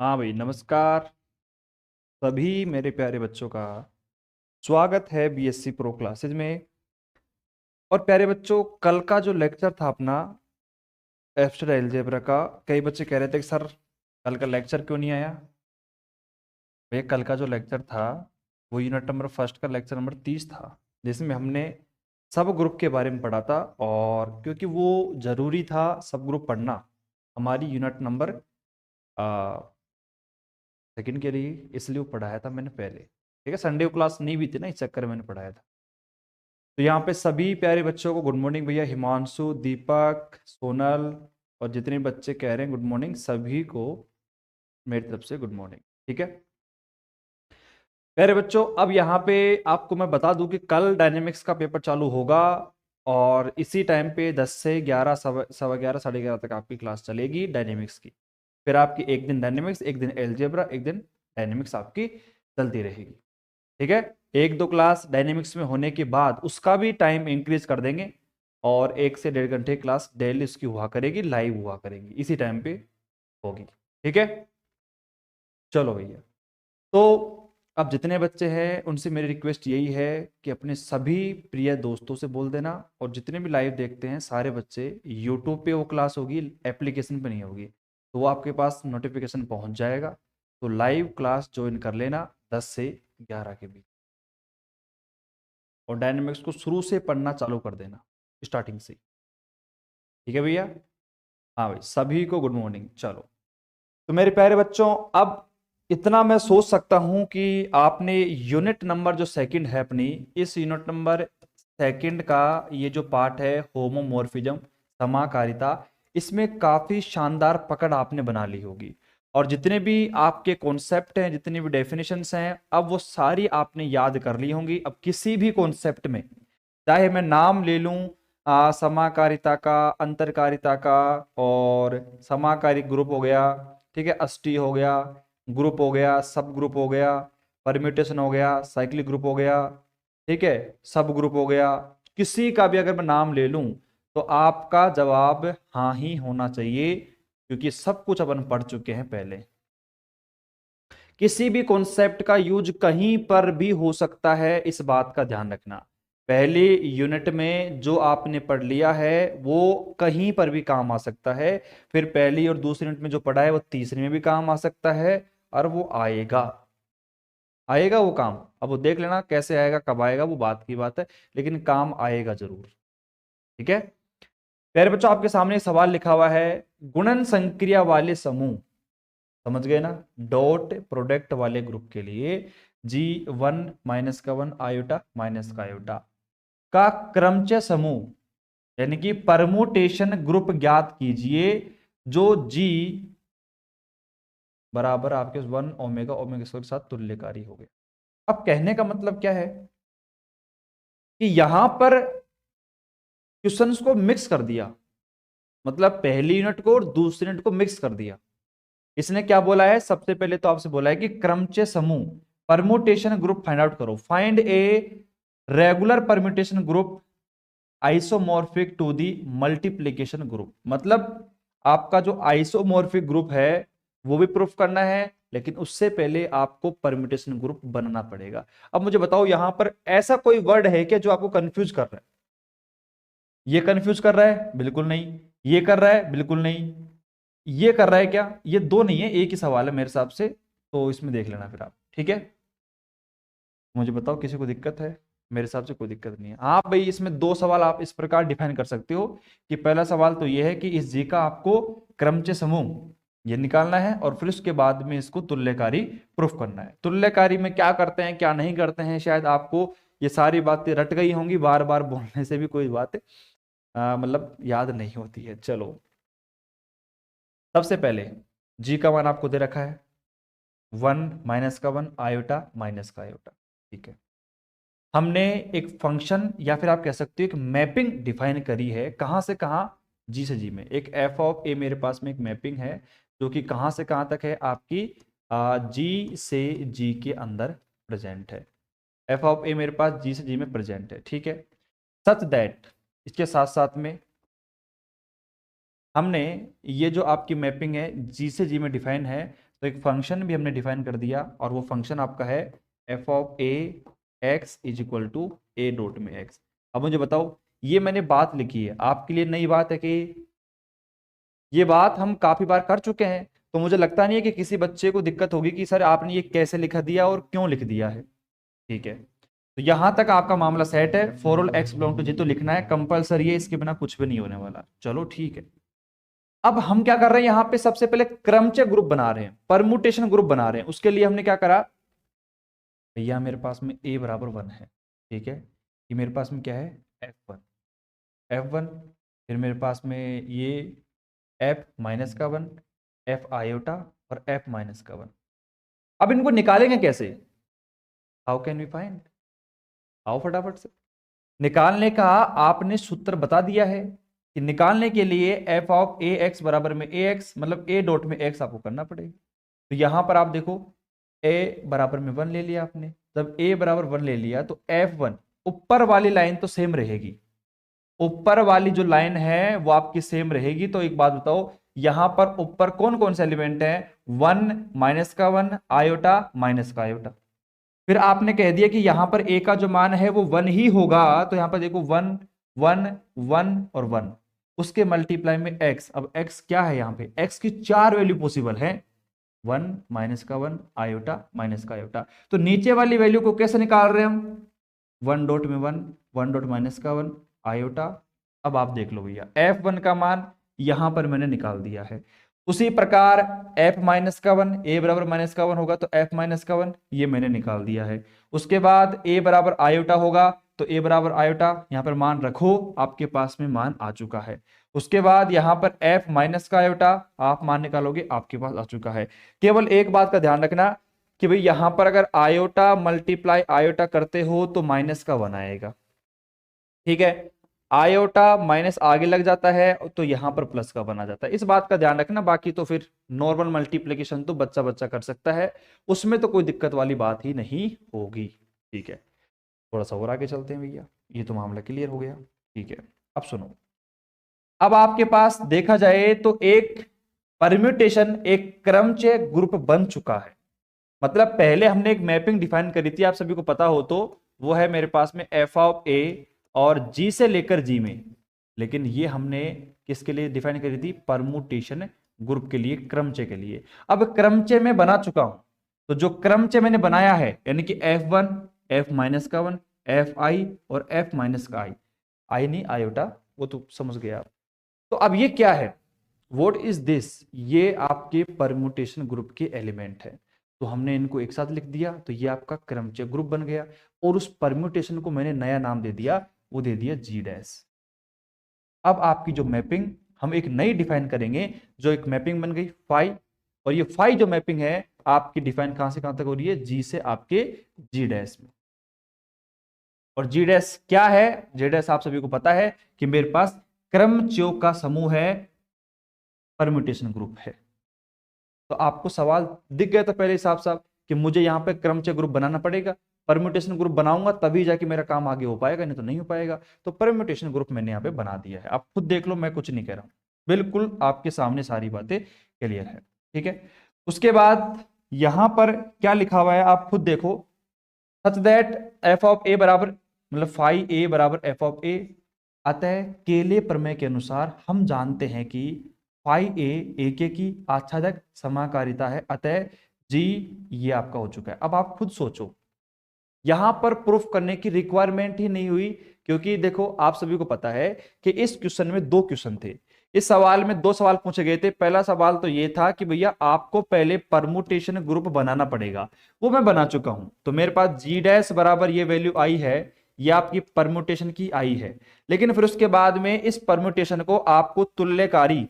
हाँ भाई, नमस्कार। सभी मेरे प्यारे बच्चों का स्वागत है बीएससी प्रो क्लासेज में। और प्यारे बच्चों, कल का जो लेक्चर था अपना एब्स्ट्रैक्ट अलजेब्रा का, कई बच्चे कह रहे थे कि सर कल का लेक्चर क्यों नहीं आया। भैया, कल का जो लेक्चर था वो यूनिट नंबर फर्स्ट का लेक्चर नंबर 30 था, जिसमें हमने सब ग्रुप के बारे में पढ़ा था। और क्योंकि वो जरूरी था सब ग्रुप पढ़ना हमारी यूनिट नंबर सेकंड के लिए, इसलिए वो पढ़ाया था मैंने पहले। ठीक है, संडे को क्लास नहीं भी थी ना, इस चक्कर में मैंने पढ़ाया था। तो यहाँ पे सभी प्यारे बच्चों को गुड मॉर्निंग भैया। हिमांशु, दीपक, सोनल और जितने बच्चे कह रहे हैं गुड मॉर्निंग, सभी को मेरी तरफ से गुड मॉर्निंग। ठीक है प्यारे बच्चों, अब यहाँ पे आपको मैं बता दूं कि कल डायनेमिक्स का पेपर चालू होगा और इसी टाइम पे 10 से 11, सवा 11, साढ़े 11 तक आपकी क्लास चलेगी डायनेमिक्स की। फिर आपकी एक दिन डायनेमिक्स, एक दिन एलजेब्रा, एक दिन डायनेमिक्स आपकी चलती रहेगी। ठीक है, एक दो क्लास डायनेमिक्स में होने के बाद उसका भी टाइम इंक्रीज कर देंगे और 1 से 1.5 घंटे क्लास डेली उसकी हुआ करेगी, लाइव हुआ करेगी, इसी टाइम पे होगी। ठीक है, चलो भैया। तो अब जितने बच्चे हैं उनसे मेरी रिक्वेस्ट यही है कि अपने सभी प्रिय दोस्तों से बोल देना, और जितने भी लाइव देखते हैं सारे बच्चे, यूट्यूब पे वो क्लास होगी, एप्लीकेशन पे नहीं होगी, तो वो आपके पास नोटिफिकेशन पहुंच जाएगा। तो लाइव क्लास ज्वाइन कर लेना 10 से 11 के बीच, और डायनेमिक्स को शुरू से पढ़ना चालू कर देना, स्टार्टिंग से। ठीक है भैया। हाँ भाई, सभी को गुड मॉर्निंग। चलो, तो मेरे प्यारे बच्चों, अब इतना मैं सोच सकता हूं कि आपने यूनिट नंबर जो सेकंड है अपनी, इस यूनिट नंबर सेकंड का ये जो पार्ट है होमोमॉर्फिज्म, समाकारिता, इसमें काफी शानदार पकड़ आपने बना ली होगी। और जितने भी आपके कॉन्सेप्ट हैं, जितनी भी डेफिनेशंस हैं, अब वो सारी आपने याद कर ली होंगी। अब किसी भी कॉन्सेप्ट में, चाहे मैं नाम ले लूं समाकारिता का, अंतरकारिता का, और समाकारी ग्रुप हो गया, ठीक है, अष्टी हो गया, ग्रुप हो गया, सब ग्रुप हो गया, परम्यूटेशन हो गया, साइक्लिक ग्रुप हो गया, ठीक है, सब ग्रुप हो गया, किसी का भी अगर मैं नाम ले लूं तो आपका जवाब हाँ ही होना चाहिए, क्योंकि सब कुछ अपन पढ़ चुके हैं पहले। किसी भी कॉन्सेप्ट का यूज कहीं पर भी हो सकता है, इस बात का ध्यान रखना। पहली यूनिट में जो आपने पढ़ लिया है वो कहीं पर भी काम आ सकता है, फिर पहली और दूसरी यूनिट में जो पढ़ा है वो तीसरी में भी काम आ सकता है, और वो आएगा, आएगा वो काम। अब वो देख लेना कैसे आएगा, कब आएगा, वो बात की बात है, लेकिन काम आएगा जरूर। ठीक है प्यारे बच्चों, आपके सामने एक सवाल लिखा हुआ है, गुणन संक्रिया वाले समूह, समझ गए ना, डॉट प्रोडक्ट वाले ग्रुप के लिए G1 माइनस का 1 आयोटा माइनस का आयोटा का क्रमचय समूह, यानी कि परमुटेशन ग्रुप ज्ञात कीजिए, जो G बराबर आपके 1 ओमेगा ओमेगा स्क्वायर के साथ तुल्यकारी हो गया। अब कहने का मतलब क्या है कि यहां पर क्वेश्चंस को मिक्स कर दिया, मतलब पहली यूनिट को और दूसरी यूनिट को मिक्स कर दिया। इसने क्या बोला है, सबसे पहले तो आपसे बोला है कि क्रमचय समूह परमुटेशन ग्रुप फाइंड आउट करो, find a regular permutation group isomorphic to the multiplication group. मतलब आपका जो आइसोमॉर्फिक ग्रुप है वो भी प्रूफ करना है, लेकिन उससे पहले आपको परम्यूटेशन ग्रुप बनाना पड़ेगा। अब मुझे बताओ, यहां पर ऐसा कोई वर्ड है क्या जो आपको कंफ्यूज कर रहा है? ये कंफ्यूज कर रहा है? बिल्कुल नहीं। ये कर रहा है? बिल्कुल नहीं। ये कर रहा है क्या? ये दो नहीं है, एक ही सवाल है मेरे हिसाब से, तो इसमें देख लेना फिर आप। ठीक है, मुझे बताओ किसी को दिक्कत है? मेरे हिसाब से कोई दिक्कत नहीं है। हाँ भाई, इसमें दो सवाल आप इस प्रकार डिफाइन कर सकते हो कि पहला सवाल तो ये है कि इस जी का आपको क्रमचय समूह ये निकालना है, और फिर उसके बाद में इसको तुल्यकारी प्रूफ करना है। तुल्यकारी में क्या करते हैं क्या नहीं करते हैं, शायद आपको ये सारी बातें रट गई होंगी, बार बार बोलने से भी कोई बात मतलब याद नहीं होती है। चलो, सबसे पहले जी का मान आपको दे रखा है 1 माइनस का 1 आयोटा माइनस का आयोटा। ठीक है, हमने एक फंक्शन या फिर आप कह सकते हो एक मैपिंग डिफाइन करी है, कहां से कहां, जी से जी में। एक एफ ऑफ ए मेरे पास में एक मैपिंग है जो कि कहां से कहां तक है, आपकी जी से जी के अंदर प्रेजेंट है। एफ ऑफ ए मेरे पास जी से जी में प्रेजेंट है। ठीक है, सच दैट इसके साथ साथ में हमने ये जो आपकी मैपिंग है जी से जी में डिफाइन है, तो एक फंक्शन भी हमने डिफाइन कर दिया और वो फंक्शन आपका है F of A X is equal to A dot में एक्स। अब मुझे बताओ, ये मैंने बात लिखी है, आपके लिए नई बात है कि ये बात हम काफी बार कर चुके हैं, तो मुझे लगता नहीं है कि किसी बच्चे को दिक्कत होगी कि सर आपने ये कैसे लिख दिया और क्यों लिख दिया है। ठीक है, तो यहां तक आपका मामला सेट है। For all x belong to G तो लिखना है कंपलसरी है, इसके बिना कुछ भी नहीं होने वाला। चलो ठीक है, अब हम क्या कर रहे हैं, यहां पे सबसे पहले क्रमचय ग्रुप बना रहे हैं, परमुटेशन ग्रुप बना रहे हैं। उसके लिए हमने क्या करा, भैया मेरे पास में a बराबर 1 है, ठीक है, ये मेरे पास में क्या है f1, f1, फिर मेरे पास में ये f माइनस का 1, f आयोटा और f माइनस का 1। अब इनको निकालेंगे कैसे, हाउ कैन वी फाइंड, आओ फटाफट से निकालने का आपने सूत्र बता दिया है कि निकालने के लिए f ऑफ ए एक्स बराबर में ए एक्स मतलब a डॉट में x आपको करना पड़ेगा। तो यहां पर आप देखो a बराबर में 1 ले लिया आपने, जब a बराबर 1 ले लिया तो f1 ऊपर वाली लाइन तो सेम रहेगी, ऊपर वाली जो लाइन है वो आपकी सेम रहेगी। तो एक बात बताओ, यहां पर ऊपर कौन कौन से एलिमेंट है, 1 माइनस का 1 आयोटा माइनस का आयोटा। फिर आपने कह दिया कि यहां पर a का जो मान है वो 1 ही होगा, तो यहां पर देखो 1 1 1 और 1, उसके मल्टीप्लाई में x। अब x क्या है, यहां पे x की 4 वैल्यू पॉसिबल है, 1 माइनस का 1 आयोटा माइनस का आयोटा। तो नीचे वाली वैल्यू को कैसे निकाल रहे हैं हम, 1 डॉट में 1 1 डॉट माइनस का 1 आयोटा। अब आप देख लो भैया f1 का मान यहां पर मैंने निकाल दिया है। उसी प्रकार f माइनस का 1, a बराबर माइनस का 1 होगा तो f माइनस का 1 ये मैंने निकाल दिया है। उसके बाद a बराबर आयोटा होगा तो a बराबर आयोटा यहां पर मान रखो, आपके पास में मान आ चुका है। उसके बाद यहां पर f माइनस का आयोटा आप मान निकालोगे, आपके पास आ चुका है। केवल एक बात का ध्यान रखना कि भाई यहां पर अगर आयोटा मल्टीप्लाई आयोटा करते हो तो माइनस का 1 आएगा, ठीक है, आयोटा माइनस आगे लग जाता है तो यहां पर प्लस का बना जाता है, इस बात का ध्यान रखना। बाकी तो फिर नॉर्मल मल्टीप्लिकेशन तो बच्चा बच्चा कर सकता है, उसमें तो कोई दिक्कत वाली बात ही नहीं होगी। ठीक है, थोड़ा सा और आगे चलते हैं भैया, ये तो मामला क्लियर हो गया। ठीक है, अब सुनो, अब आपके पास देखा जाए तो एक परम्यूटेशन एक क्रमचय ग्रुप बन चुका है। मतलब पहले हमने एक मैपिंग डिफाइन करी थी, आप सभी को पता हो तो, वो है मेरे पास में एफ ऑफ ए और जी से लेकर जी में, लेकिन ये हमने किसके लिए डिफाइन करी थी, परमुटेशन ग्रुप के लिए, क्रमचय के लिए। अब क्रमचय में बना चुका हूं, तो जो क्रमचय मैंने बनाया है यानी कि F1 F माइनस का 1 एफ आई और F माइनस का आई नहीं आयोटा, वो तो समझ गया आप। तो अब ये क्या है, व्हाट इज दिस, ये आपके परमुटेशन ग्रुप के एलिमेंट है। तो हमने इनको एक साथ लिख दिया तो ये आपका क्रमचय ग्रुप बन गया, और उस परम्यूटेशन को मैंने नया नाम दे दिया, वो दे दिया जी डैश। अब आपकी जो मैपिंग हम एक नई डिफाइन करेंगे, जो एक मैपिंग बन गई फाई, और ये फाई जो मैपिंग है आपकी डिफाइन कहां से कहां तक हो रही है, जी से आपके जी डैश में। और जी डैश क्या है, जी डैश आप सभी को पता है कि मेरे पास क्रमचयों का समूह है, परम्यूटेशन ग्रुप है। तो आपको सवाल दिख गया था पहले हिसाब साहब कि मुझे यहाँ पे क्रमचय ग्रुप बनाना पड़ेगा, परम्यूटेशन ग्रुप बनाऊंगा तभी जाके मेरा काम आगे हो पाएगा, नहीं तो नहीं हो पाएगा। तो परम्यूटेशन ग्रुप मैंने यहाँ पे बना दिया है, आप खुद देख लो, मैं कुछ नहीं कह रहा हूं, बिल्कुल आपके सामने सारी बातें क्लियर है। ठीक है, उसके बाद यहां पर क्या लिखा हुआ है आप खुद देखो, सच दैट एफ ऑफ ए बराबर मतलब फाई ए बराबर एफ ऑफ ए। अतः केले प्रमेय के अनुसार हम जानते हैं कि फाई ए के की आच्छादक समाकारिता है, अतः जी ये आपका हो चुका है। अब आप खुद सोचो, यहां पर प्रूफ करने की रिक्वायरमेंट ही नहीं हुई, क्योंकि देखो आप सभी को पता है कि इस क्वेश्चन में 2 क्वेश्चन थे, इस सवाल में 2 सवाल पूछे गए थे। पहला सवाल तो ये था कि भैया आपको पहले परमुटेशन ग्रुप बनाना पड़ेगा, वो मैं बना चुका हूं। तो मेरे पास जी डैश बराबर ये वैल्यू आई है, ये आपकी परमुटेशन की आई है, लेकिन फिर उसके बाद में इस परमुटेशन को आपको तुल्यकारी,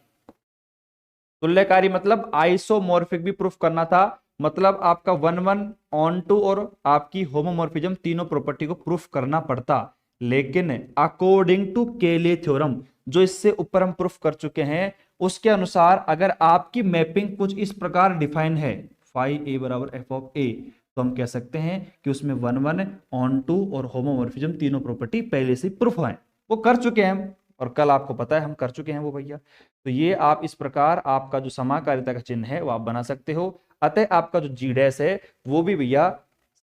तुल्यकारी मतलब आइसोमॉर्फिक भी प्रूफ करना था। मतलब आपका 1 1 ऑन टू और आपकी होमोमॉर्फिज्म तीनों प्रॉपर्टी को प्रूफ करना पड़ता, लेकिन अकॉर्डिंग टू केले थ्योरम जो इससे ऊपर हम प्रूफ कर चुके हैं, उसके अनुसार अगर आपकी मैपिंग कुछ इस प्रकार डिफाइन है, फाई ए बराबर एफ ऑफ ए, तो हम कह सकते हैं कि उसमें 1 1 ऑन टू और होमोमॉर्फिज्म तीनों प्रॉपर्टी पहले से प्रूफ है, वो कर चुके हैं हम, और कल आपको पता है हम कर चुके हैं वो भैया। तो ये आप इस प्रकार आपका जो समाकारिता का चिन्ह है वो आप बना सकते हो। अतः आपका जो जी डैश है वो भी भैया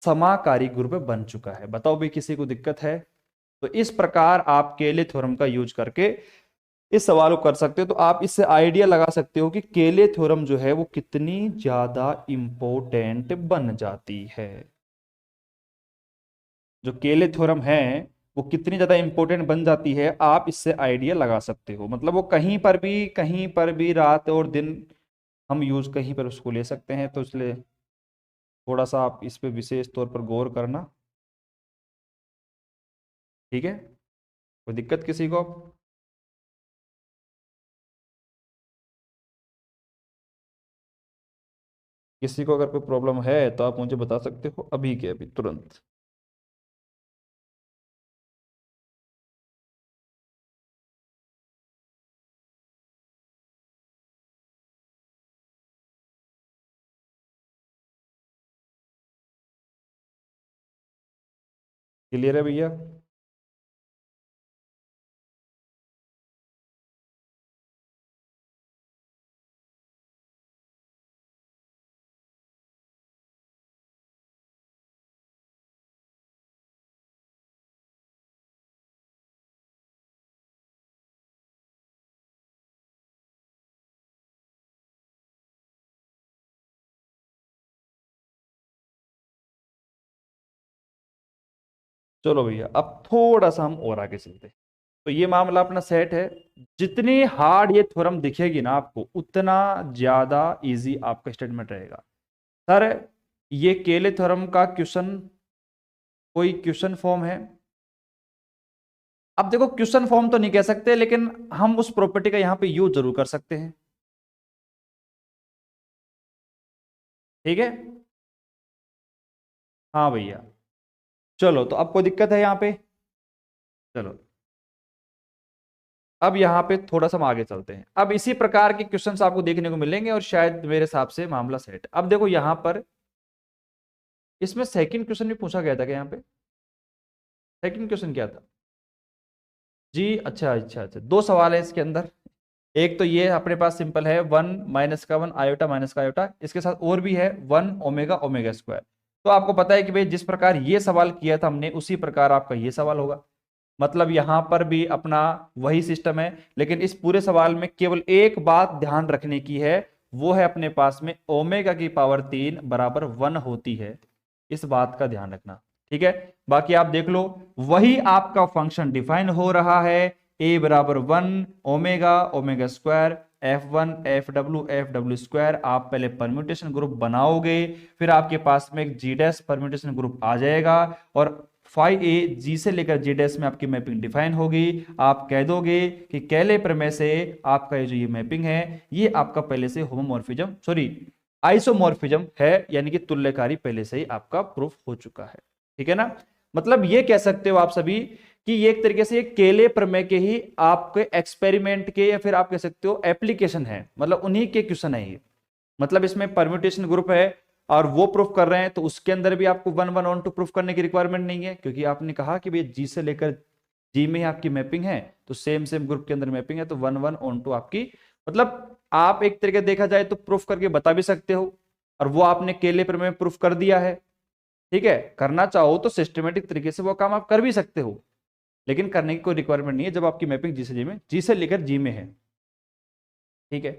समाकारी ग्रुप बन चुका है। बताओ भाई किसी को दिक्कत है? तो इस प्रकार आप केले थ्योरम का यूज करके इस सवाल को कर सकते हो। तो आप इससे आइडिया लगा सकते हो कि केले थ्योरम जो है वो कितनी ज्यादा इंपॉर्टेंट बन जाती है। जो केले थ्योरम है वो कितनी ज्यादा इंपॉर्टेंट बन जाती है, आप इससे आइडिया लगा सकते हो। मतलब वो कहीं पर भी रात और दिन हम यूज कहीं पर उसको ले सकते हैं। तो इसलिए थोड़ा सा आप इस पे विशेष तौर पर गौर करना। ठीक है, कोई दिक्कत किसी को? किसी को अगर कोई प्रॉब्लम है तो आप मुझे बता सकते हो अभी के अभी तुरंत। क्लियर है भैया? चलो भैया अब थोड़ा सा हम और आगे चलते हैं। तो ये मामला अपना सेट है। जितनी हार्ड ये थ्योरम दिखेगी ना आपको, उतना ज्यादा इजी आपका स्टेटमेंट रहेगा। सर ये केले थ्योरम का क्वेश्चन, कोई क्वेश्चन फॉर्म है? अब देखो क्वेश्चन फॉर्म तो नहीं कह सकते, लेकिन हम उस प्रॉपर्टी का यहां पे यूज जरूर कर सकते हैं। ठीक है, हाँ भैया। चलो तो अब कोई दिक्कत है यहाँ पे? चलो अब यहाँ पे थोड़ा सा हम आगे चलते हैं। अब इसी प्रकार के क्वेश्चंस आपको देखने को मिलेंगे और शायद मेरे हिसाब से मामला सेट। अब देखो यहाँ पर इसमें सेकंड क्वेश्चन भी पूछा गया था क्या? यहाँ पे सेकंड क्वेश्चन क्या था जी? अच्छा अच्छा अच्छा, दो सवाल है इसके अंदर। एक तो ये अपने पास सिंपल है, वन माइनस का वन आयोटा माइनस का आयोटा, इसके साथ और भी है वन ओमेगा ओमेगा स्क्वायर। तो आपको पता है कि भाई जिस प्रकार ये सवाल किया था हमने, उसी प्रकार आपका ये सवाल होगा। मतलब यहां पर भी अपना वही सिस्टम है, लेकिन इस पूरे सवाल में केवल एक बात ध्यान रखने की है, वो है अपने पास में ओमेगा की पावर 3 बराबर 1 होती है। इस बात का ध्यान रखना। ठीक है, बाकी आप देख लो, वही आपका फंक्शन डिफाइन हो रहा है। ए बराबर 1 omega omega square F1 F W square. आप पहले परम्यूटेशन ग्रुप बनाओगे, फिर आपके पास में एक जी डैश परम्यूटेशन ग्रुप आ जाएगा, और फाइव ए जी से लेकर जी डैश में आपकी मैपिंग डिफाइन होगी। आप कह दोगे कि केले प्रमेय से आपका ये जो ये मैपिंग है, ये आपका पहले से होमोमॉर्फिज्म सॉरी आइसोमॉर्फिज्म है, यानी कि तुल्यकारी पहले से ही आपका प्रूफ हो चुका है। ठीक है ना? मतलब ये कह सकते हो आप सभी कि ये एक तरीके से ये केले प्रमेय के ही आपके एक्सपेरिमेंट के, या फिर आप कह सकते हो एप्लीकेशन है, मतलब उन्हीं के क्वेश्चन है ये। मतलब इसमें परम्यूटेशन ग्रुप है और वो प्रूफ कर रहे हैं, तो उसके अंदर भी आपको one one onto proof करने की रिक्वायरमेंट नहीं है, क्योंकि आपने कहा कि भाई जी से लेकर जी में ही आपकी मैपिंग है, तो सेम सेम ग्रुप के अंदर मैपिंग है, तो वन वन ऑन टू आपकी, मतलब आप एक तरीके देखा जाए तो प्रूफ करके बता भी सकते हो। और वो आपने केले पर में प्रूफ कर दिया है। ठीक है, करना चाहो तो सिस्टमेटिक तरीके से वो काम आप कर भी सकते हो, लेकिन करने की कोई रिक्वायरमेंट नहीं है जब आपकी मैपिंग जी से जी में, जी से लेकर जी में है। ठीक है,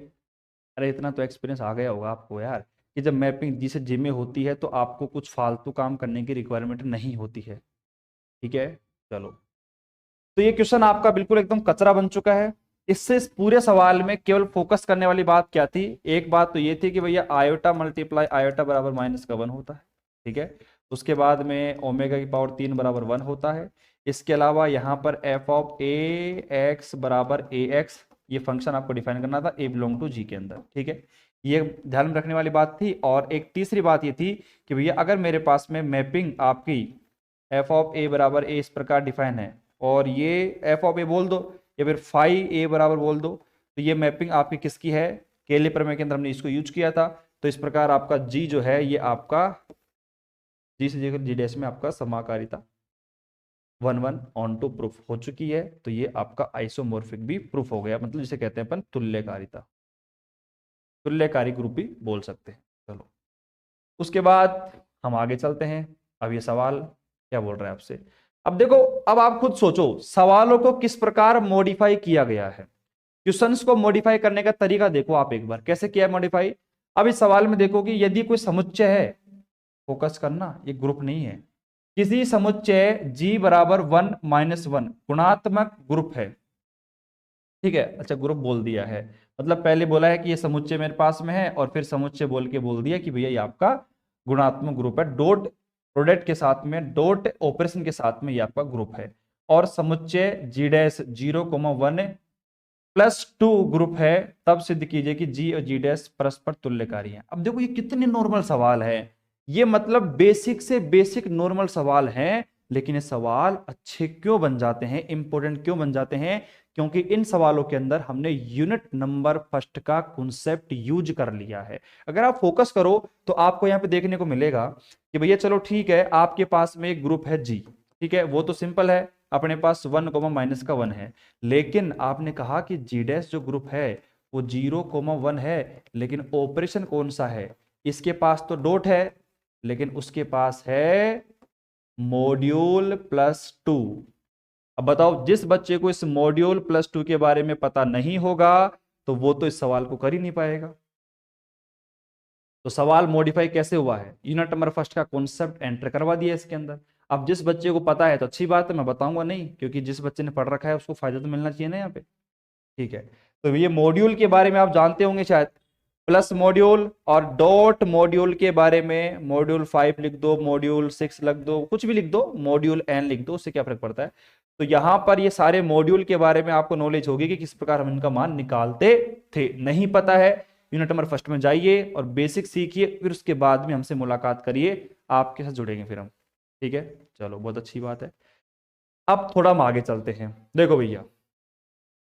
अरे इतना तो एक्सपीरियंस आ गया होगा आपको यार, कि जब मैपिंग जी से जी में होती है तो आपको कुछ फालतू काम करने की रिक्वायरमेंट नहीं होती है। ठीक है, चलो। तो ये क्वेश्चन आपका बिल्कुल एकदम कचरा बन चुका है। इससे इस पूरे सवाल में केवल फोकस करने वाली बात क्या थी? एक बात तो ये थी कि भैया आयोटा मल्टीप्लाई आयोटा बराबर माइनस का 1 होता है। ठीक है, उसके बाद में ओमेगा की पावर 3 बराबर 1 होता है। इसके अलावा यहाँ पर एफ ऑफ ए एक्स बराबर ए एक्स, ये फंक्शन आपको डिफाइन करना था ए बिलोंग टू जी के अंदर। ठीक है, ये ध्यान में रखने वाली बात थी। और एक तीसरी बात ये थी कि भैया अगर मेरे पास में मैपिंग आपकी एफ ऑफ ए बराबर ए इस प्रकार डिफाइन है, और ये एफ ऑफ ए बोल दो, या फिर फाइव ए बराबर बोल दो, तो ये मैपिंग आपकी किसकी है? केले प्रमेय के अंदर हमने इसको यूज किया था। तो इस प्रकार आपका जी जो है ये आपका जी से जी जी डैश में आपका समाकारिता one one onto proof हो चुकी है। तो ये आपका आइसोमोर्फिक भी प्रूफ हो गया, मतलब जिसे कहते हैं अपन तुल्यकारिता, तुल्यकारी ग्रुप भी बोल सकते हैं। चलो उसके बाद हम आगे चलते हैं। अब ये सवाल क्या बोल रहा है आपसे, अब देखो, अब आप खुद सोचो सवालों को किस प्रकार मॉडिफाई किया गया है। क्वेश्चंस को मॉडिफाई करने का तरीका देखो आप एक बार, कैसे किया है मॉडिफाई। अब इस सवाल में देखो कि यदि कोई समुच्चय है, फोकस करना, ये ग्रुप नहीं है, किसी समुच्चय G बराबर 1 - 1 गुणात्मक ग्रुप है, ठीक है। अच्छा, ग्रुप बोल दिया है, मतलब पहले बोला है कि ये समुच्चय मेरे पास में है, और फिर समुच्चय बोल के बोल दिया कि भैया ये आपका गुणात्मक ग्रुप है, डॉट प्रोडक्ट के साथ में, डॉट ऑपरेशन के साथ में ये आपका ग्रुप है। और समुच्चय G डैश 0,1 + 2 ग्रुप है, तब सिद्ध कीजिए कि G और G डैश परस्पर तुल्यकारी हैं। अब देखो ये कितने नॉर्मल सवाल है, ये मतलब बेसिक से बेसिक नॉर्मल सवाल हैं, लेकिन ये सवाल अच्छे क्यों बन जाते हैं, इंपॉर्टेंट क्यों बन जाते हैं, क्योंकि इन सवालों के अंदर हमने यूनिट नंबर फर्स्ट का कॉन्सेप्ट यूज कर लिया है। अगर आप फोकस करो तो आपको यहां पे देखने को मिलेगा कि भैया चलो ठीक है, आपके पास में एक ग्रुप है G, ठीक है, वो तो सिंपल है, अपने पास 1, -1 है। लेकिन आपने कहा कि G डैश जो ग्रुप है वो 0,1 है, लेकिन ऑपरेशन कौन सा है, इसके पास तो डॉट है, लेकिन उसके पास है मॉड्यूल +2। अब बताओ, जिस बच्चे को इस मॉड्यूल +2 के बारे में पता नहीं होगा तो वो तो इस सवाल को कर ही नहीं पाएगा। तो सवाल मॉडिफाई कैसे हुआ है, यूनिट नंबर फर्स्ट का कॉन्सेप्ट एंटर करवा दिया इसके अंदर। अब जिस बच्चे को पता है तो अच्छी बात है, मैं बताऊंगा नहीं, क्योंकि जिस बच्चे ने पढ़ रखा है उसको फायदा तो मिलना चाहिए ना यहाँ पे, ठीक है। तो ये मॉड्यूल के बारे में आप जानते होंगे शायद, प्लस मॉड्यूल और डॉट मॉड्यूल के बारे में, मॉड्यूल 5 लिख दो, मॉड्यूल 6 लिख दो, कुछ भी लिख दो, मॉड्यूल n लिख दो, उससे क्या फर्क पड़ता है। तो यहां पर ये सारे मॉड्यूल के बारे में आपको नॉलेज होगी कि किस प्रकार हम इनका मान निकालते थे। नहीं पता है, यूनिट नंबर फर्स्ट में जाइए और बेसिक सीखिए, फिर उसके बाद में हमसे मुलाकात करिए, आपके साथ जुड़ेंगे फिर हम, ठीक है। चलो, बहुत अच्छी बात है। अब थोड़ा हम आगे चलते हैं। देखो भैया,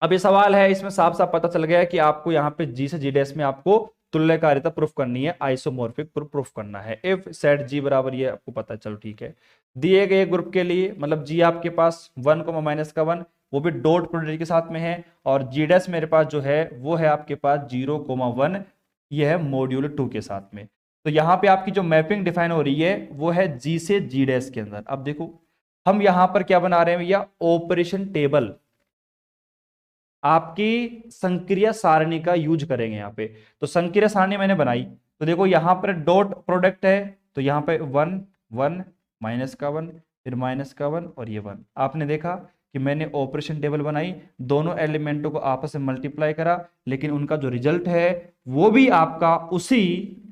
अब ये सवाल है, इसमें साफ साफ पता चल गया है कि आपको यहाँ पे G से G डैश में आपको तुल्यकारिता प्रूफ करनी है, आइसोमॉर्फिक प्रूफ करना है। इफ सेट G बराबर, ये आपको पता है, चलो ठीक है। दिए गए ग्रुप के लिए, मतलब G आपके पास 1, वो भी डॉट प्रोडक्ट के साथ में है, और G डैश मेरे पास जो है वो है आपके पास 0,1, ये है मॉड्यूल 2 के साथ में। तो यहाँ पे आपकी जो मैपिंग डिफाइन हो रही है वो है G से G डैश के अंदर। अब देखो हम यहाँ पर क्या बना रहे हैं भैया, ऑपरेशन टेबल, आपकी संक्रिया सारणी का यूज करेंगे यहाँ पे। तो संक्रिया सारणी मैंने बनाई, तो देखो यहाँ पर डॉट प्रोडक्ट है, तो यहाँ पे 1, 1, -1, फिर -1 और ये 1। आपने देखा कि मैंने ऑपरेशन टेबल बनाई, दोनों एलिमेंटों को आपस में मल्टीप्लाई करा, लेकिन उनका जो रिजल्ट है वो भी आपका उसी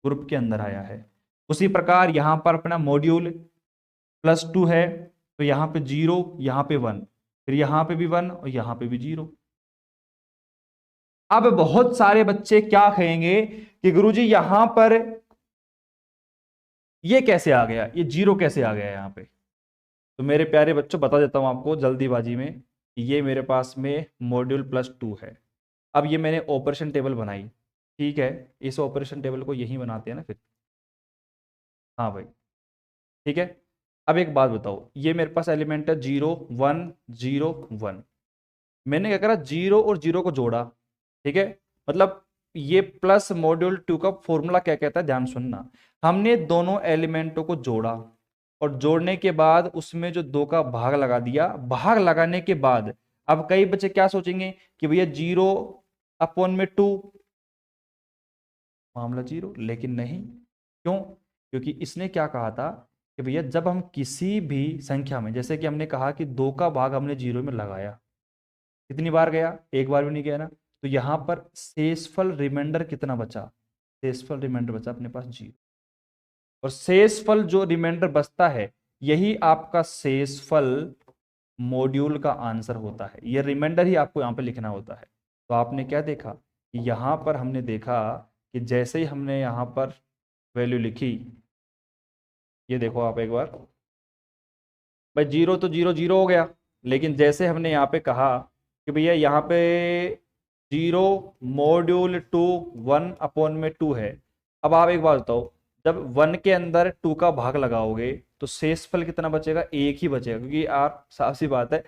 ग्रुप के अंदर आया है। उसी प्रकार यहाँ पर अपना मॉड्यूल +2 है, तो यहाँ पे 0, यहाँ पे 1, फिर यहाँ पे भी 1 और यहाँ पे भी 0। अब बहुत सारे बच्चे क्या कहेंगे कि गुरुजी यहां पर ये कैसे आ गया, ये 0 कैसे आ गया यहां पे। तो मेरे प्यारे बच्चों बता देता हूं आपको जल्दीबाजी में कि ये मेरे पास में मॉड्यूल +2 है। अब ये मैंने ऑपरेशन टेबल बनाई, ठीक है, इस ऑपरेशन टेबल को यही बनाते हैं ना फिर, हाँ भाई, ठीक है। अब एक बात बताओ, ये मेरे पास एलिमेंट है 0, 1, 0, 1। मैंने क्या करा, 0 और 0 को जोड़ा, ठीक है। मतलब ये प्लस मॉड्यूल 2 का फॉर्मूला क्या कहता है, ध्यान सुनना। हमने दोनों एलिमेंटों को जोड़ा, और जोड़ने के बाद उसमें जो 2 का भाग लगा दिया, भाग लगाने के बाद अब कई बच्चे क्या सोचेंगे कि भैया 0/2 मामला 0, लेकिन नहीं। क्यों? क्योंकि इसने क्या कहा था कि भैया जब हम किसी भी संख्या में, जैसे कि हमने कहा कि 2 का भाग हमने 0 में लगाया, कितनी बार गया, एक बार भी नहीं गया ना। तो यहां पर शेषफल रिमाइंडर कितना बचा, शेषफल रिमाइंडर बचा अपने पास 0, और शेषफल जो रिमाइंडर बचता है यही आपका शेषफल मॉड्यूल का आंसर होता है। ये रिमाइंडर ही आपको यहाँ पे लिखना होता है। तो आपने क्या देखा कि यहाँ पर हमने देखा कि जैसे ही हमने यहाँ पर वैल्यू लिखी, ये देखो आप एक बार, भाई 0 तो 0 0 हो गया, लेकिन जैसे हमने यहाँ पे कहा कि भैया यहाँ पे 0 मॉड्यूल 2 1/2 है। अब आप एक बात बताओ, जब 1 के अंदर 2 का भाग लगाओगे तो शेषफल कितना बचेगा, 1 ही बचेगा, क्योंकि आप साफ सी बात है,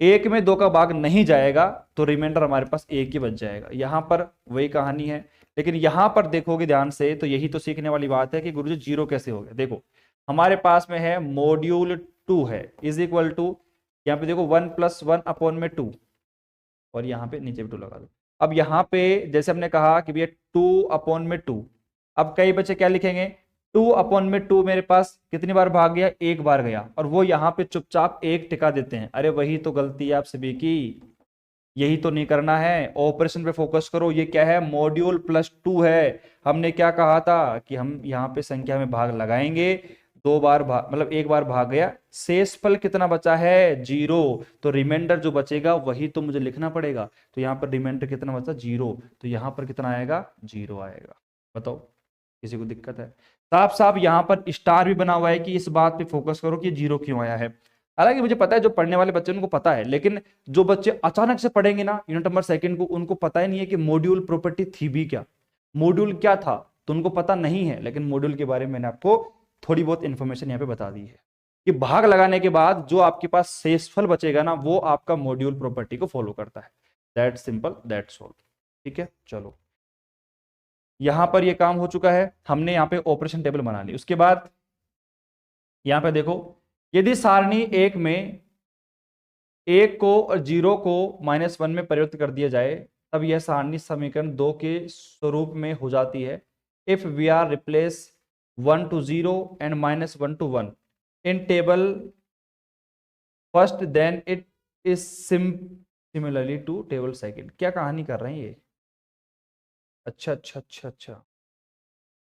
1 में 2 का भाग नहीं जाएगा तो रिमाइंडर हमारे पास 1 ही बच जाएगा। यहाँ पर वही कहानी है, लेकिन यहां पर देखोगे ध्यान से तो यही तो सीखने वाली बात है कि गुरुजी जीरो कैसे हो गया। देखो हमारे पास में है मॉड्यूल 2 है इज इक्वल टू, यहाँ पे देखो 1 + 1 अपॉन में 2, और यहाँ पे नीचे भी 2 लगा दो। अब यहाँ पे जैसे हमने कहा कि भैया 2 अपॉन में 2, अब कई बच्चे क्या लिखेंगे 2 अपॉन में 2 मेरे पास कितनी बार भाग गया, एक बार गया, और वो यहाँ पे चुपचाप एक टिका देते हैं। अरे वही तो गलती है आप सभी की, यही तो नहीं करना है, ऑपरेशन पे फोकस करो। ये क्या है, मॉड्यूल +2 है। हमने क्या कहा था कि हम यहाँ पे संख्या में भाग लगाएंगे, 2 बार भाग मतलब एक बार भाग गया, शेषफल कितना बचा है 0, तो रिमाइंडर जो बचेगा वही तो मुझे लिखना पड़ेगा। तो यहाँ पर रिमाइंडर कितना बचा 0, तो यहाँ पर कितना आएगा 0 आएगा। बताओ किसी को दिक्कत है? साफ साफ यहाँ पर स्टार भी बना हुआ है कि इस बात पे फोकस करो कि 0 क्यों आया है। हालांकि मुझे पता है जो पढ़ने वाले बच्चे उनको पता है, लेकिन जो बच्चे अचानक से पढ़ेंगे ना यूनिट नंबर 2 को, उनको पता ही नहीं है कि मॉड्यूल प्रॉपर्टी थी भी क्या, मॉड्यूल क्या था, तो उनको पता नहीं है। लेकिन मॉड्यूल के बारे में मैंने आपको थोड़ी बहुत इंफॉर्मेशन यहाँ पे बता दी है कि भाग लगाने के बाद जो आपके पास शेषफल बचेगा ना वो आपका मॉड्यूल प्रॉपर्टी को फॉलो करता है। That simple that solve. ठीक है, चलो यहां पर ये काम हो चुका है, हमने यहाँ पे ऑपरेशन टेबल बना ली। उसके बाद यहाँ पे देखो यदि सारणी 1 में 1 को और 0 को -1 में परिवर्तित कर दिया जाए तब यह सारणी समीकरण 2 के स्वरूप में हो जाती है। If we are replace 1 to 0 and -1 to 1 in table first then it is similarly to table second। क्या कहानी कर रहे हैं ये? अच्छा अच्छा अच्छा अच्छा,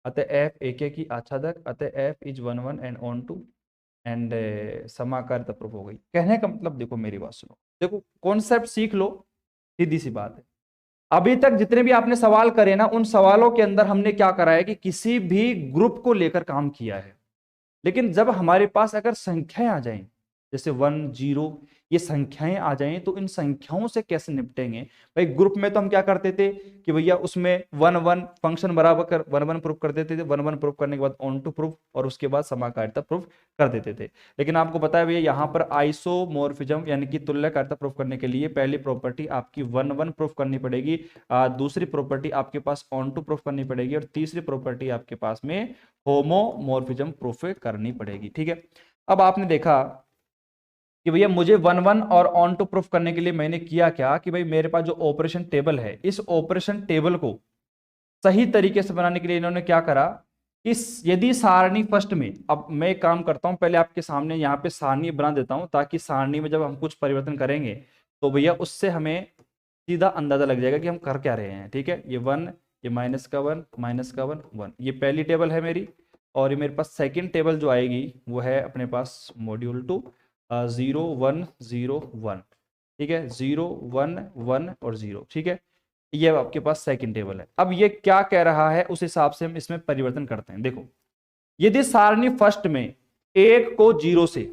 अतः f एक की आच्छादक, अतः f is 1 1 and onto and समाकारिता प्रूफ हो गई। कहने का मतलब देखो मेरी बात सुनो, देखो कॉन्सेप्ट सीख लो, सीधी सी बात है। अभी तक जितने भी आपने सवाल करे ना उन सवालों के अंदर हमने क्या करा है कि किसी भी ग्रुप को लेकर काम किया है। लेकिन जब हमारे पास अगर संख्याएं आ जाएं जैसे 1 0 ये संख्याएं आ जाएं तो इन संख्याओं से कैसे निपटेंगे भाई। ग्रुप में तो हम क्या करते थे कि भैया उसमें 1 1 फंक्शन बराबर कर 1 1 प्रूफ कर देते थे, 1 1 प्रूफ करने के बाद ऑन टू प्रूफ और उसके बाद समाकारिता प्रूफ कर देते थे। लेकिन आपको पता है भैया यहाँ पर आइसोमोर्फिज्म यानी कि तुल्यकारिता प्रूफ करने के लिए पहली प्रॉपर्टी आपकी 1 1 प्रूफ करनी पड़ेगी, दूसरी प्रॉपर्टी आपके पास ऑन टू प्रूफ करनी पड़ेगी और तीसरी प्रॉपर्टी आपके पास में होमोमोर्फिज्म प्रूफ करनी पड़ेगी। ठीक है, अब आपने देखा कि भैया मुझे 1 1 और ऑन टू प्रूफ करने के लिए मैंने किया क्या कि भाई मेरे पास जो ऑपरेशन टेबल है इस ऑपरेशन टेबल को सही तरीके से बनाने के लिए इन्होंने क्या करा, इस यदि सारणी फर्स्ट में, अब मैं एक काम करता हूं पहले आपके सामने यहाँ पे सारणी बना देता हूं ताकि सारणी में जब हम कुछ परिवर्तन करेंगे तो भैया उससे हमें सीधा अंदाजा लग जाएगा कि हम कर क्या रहे हैं। ठीक है, ये 1, ये -1 -1 1, ये पहली टेबल है मेरी, और ये मेरे पास सेकेंड टेबल जो आएगी वो है अपने पास मॉड्यूल 2 0 1 0 1। ठीक है, 0 1 1 और 0। ठीक है, ये आपके पास सेकंड टेबल है। अब ये क्या कह रहा है उस हिसाब से हम इसमें परिवर्तन करते हैं। देखो यदि सारणी फर्स्ट में 1 को 0 से,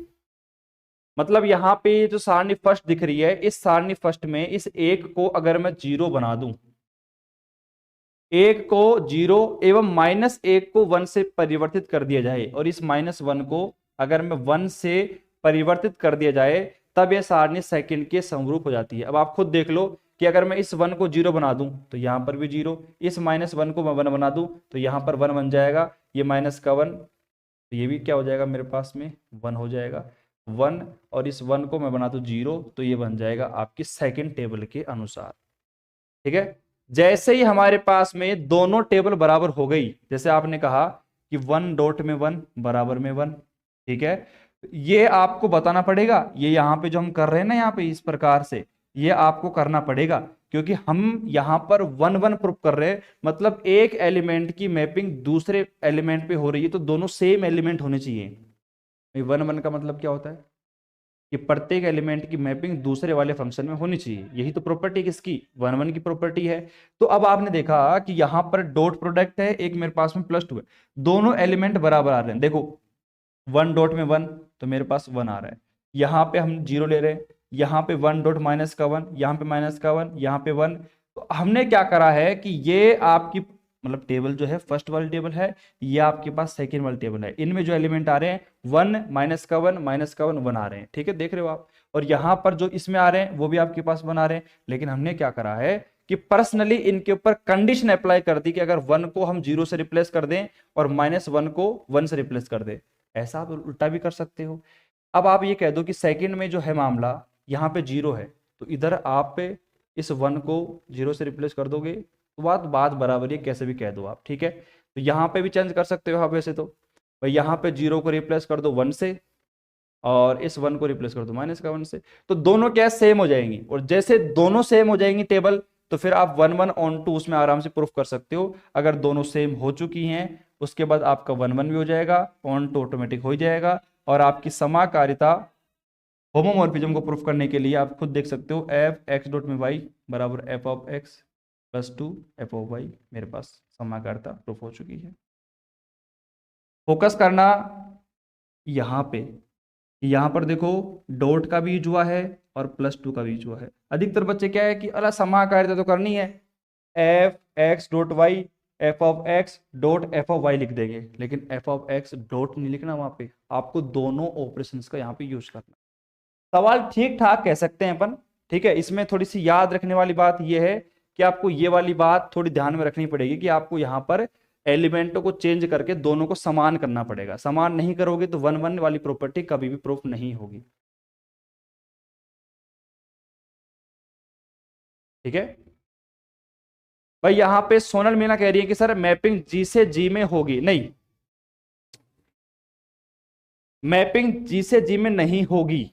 मतलब यहां पे जो सारणी फर्स्ट दिख रही है इस सारणी फर्स्ट में इस 1 को अगर मैं 0 बना दूं, 1 को 0 एवं -1 को 1 से परिवर्तित कर दिया जाए और इस -1 को अगर मैं 1 से परिवर्तित कर दिया जाए तब यह सारणी सेकंड के समरूप हो जाती है। अब आप खुद देख लो कि अगर मैं इस 1 को 0 बना दूं तो यहां पर भी 0, इस -1 को मैं 1 बना दूं तो यहां पर 1 बन जाएगा, ये माइनस का 1 तो ये भी क्या हो जाएगा मेरे पास में 1 हो जाएगा 1, और इस 1 को मैं बना दूं 0 तो ये बन जाएगा आपकी सेकंड टेबल के अनुसार। ठीक है, जैसे ही हमारे पास में दोनों टेबल बराबर हो गई, जैसे आपने कहा कि 1 डॉट में 1 बराबर में 1। ठीक है, ये आपको बताना पड़ेगा, ये यहाँ पे जो हम कर रहे हैं ना यहाँ पे इस प्रकार से ये आपको करना पड़ेगा क्योंकि हम यहाँ पर 1 1 प्रूफ कर रहे हैं, मतलब एक एलिमेंट की मैपिंग दूसरे एलिमेंट पे हो रही है तो दोनों सेम एलिमेंट होने चाहिए। 1 1 का मतलब क्या होता है कि प्रत्येक एलिमेंट की मैपिंग दूसरे वाले फंक्शन में होनी चाहिए, यही तो प्रॉपर्टी किसकी 1 1 की प्रॉपर्टी है। तो अब आपने देखा कि यहाँ पर डॉट प्रोडक्ट है, एक मेरे पास में +2 है, दोनों एलिमेंट बराबर आ रहे हैं। देखो 1 डॉट में 1 तो मेरे पास 1 आ रहा है, यहाँ पे हम 0 ले रहे हैं, यहाँ पे 1 डॉट माइनस का 1, यहाँ पे -1, यहाँ पे 1। तो हमने क्या करा है कि ये आपकी मतलब टेबल जो है फर्स्ट वाली टेबल है, ये आपके पास सेकेंड वाली टेबल है, इनमें जो एलिमेंट आ रहे हैं 1 -1 1 आ रहे हैं। ठीक है, देख रहे हो आप, और यहाँ पर जो इसमें आ रहे हैं वो भी आपके पास 1 आ रहे हैं। लेकिन हमने क्या करा है कि पर्सनली इनके ऊपर कंडीशन अप्लाई कर दी कि अगर 1 को हम 0 से रिप्लेस कर दें और -1 को 1 से रिप्लेस कर दें। ऐसा आप उल्टा भी कर सकते हो। अब आप ये कह दो कि सेकंड में जो है मामला यहाँ पे 0 है, तो इधर आप इस 1 को 0 से रिप्लेस कर दोगे, तो बात बराबर है, कैसे भी कह दो आप, ठीक है। तो यहाँ पे भी चेंज कर सकते हो आप वैसे तो, भाई यहाँ पे 0 को रिप्लेस कर दो 1 से और इस 1 को रिप्लेस कर दो -1 से, तो दोनों क्या सेम हो जाएंगी। और जैसे दोनों सेम हो जाएंगी टेबल, तो फिर आप 1 1 ऑन 2 उसमें आराम से प्रूफ कर सकते हो। अगर दोनों सेम हो चुकी हैं उसके बाद आपका 1 1 भी हो जाएगा, ऑन 2 ऑटोमेटिक हो जाएगा। और आपकी समाकारिता होमोमॉर्फिज्म को प्रूफ करने के लिए आप खुद देख सकते हो, एफ एक्स डॉट में वाई बराबर F of X plus 2 F of Y, मेरे पास समाकारिता प्रूफ हो चुकी है। फोकस करना यहाँ पे, यहाँ पर देखो डॉट का भी यूज हुआ है और +2 का भी यूज हुआ है। अधिकतर बच्चे क्या है कि अला समाकारिता तो करनी है, F X dot Y F of X dot F of Y लिख देंगे, लेकिन एफ ऑफ एक्स डॉट नहीं लिखना वहां पे, आपको दोनों ऑपरेशंस का यहाँ पे यूज करना। सवाल ठीक ठाक कह सकते हैं अपन, ठीक है। इसमें थोड़ी सी याद रखने वाली बात यह है कि आपको ये वाली बात थोड़ी ध्यान में रखनी पड़ेगी कि आपको यहाँ पर एलिमेंटों को चेंज करके दोनों को समान करना पड़ेगा। समान नहीं करोगे तो 1 1 वाली प्रॉपर्टी कभी भी प्रूफ नहीं होगी, ठीक है भाई। यहां पे सोनल मीना कह रही है कि सर मैपिंग जी से जी में होगी, नहीं, मैपिंग जी से जी में नहीं होगी,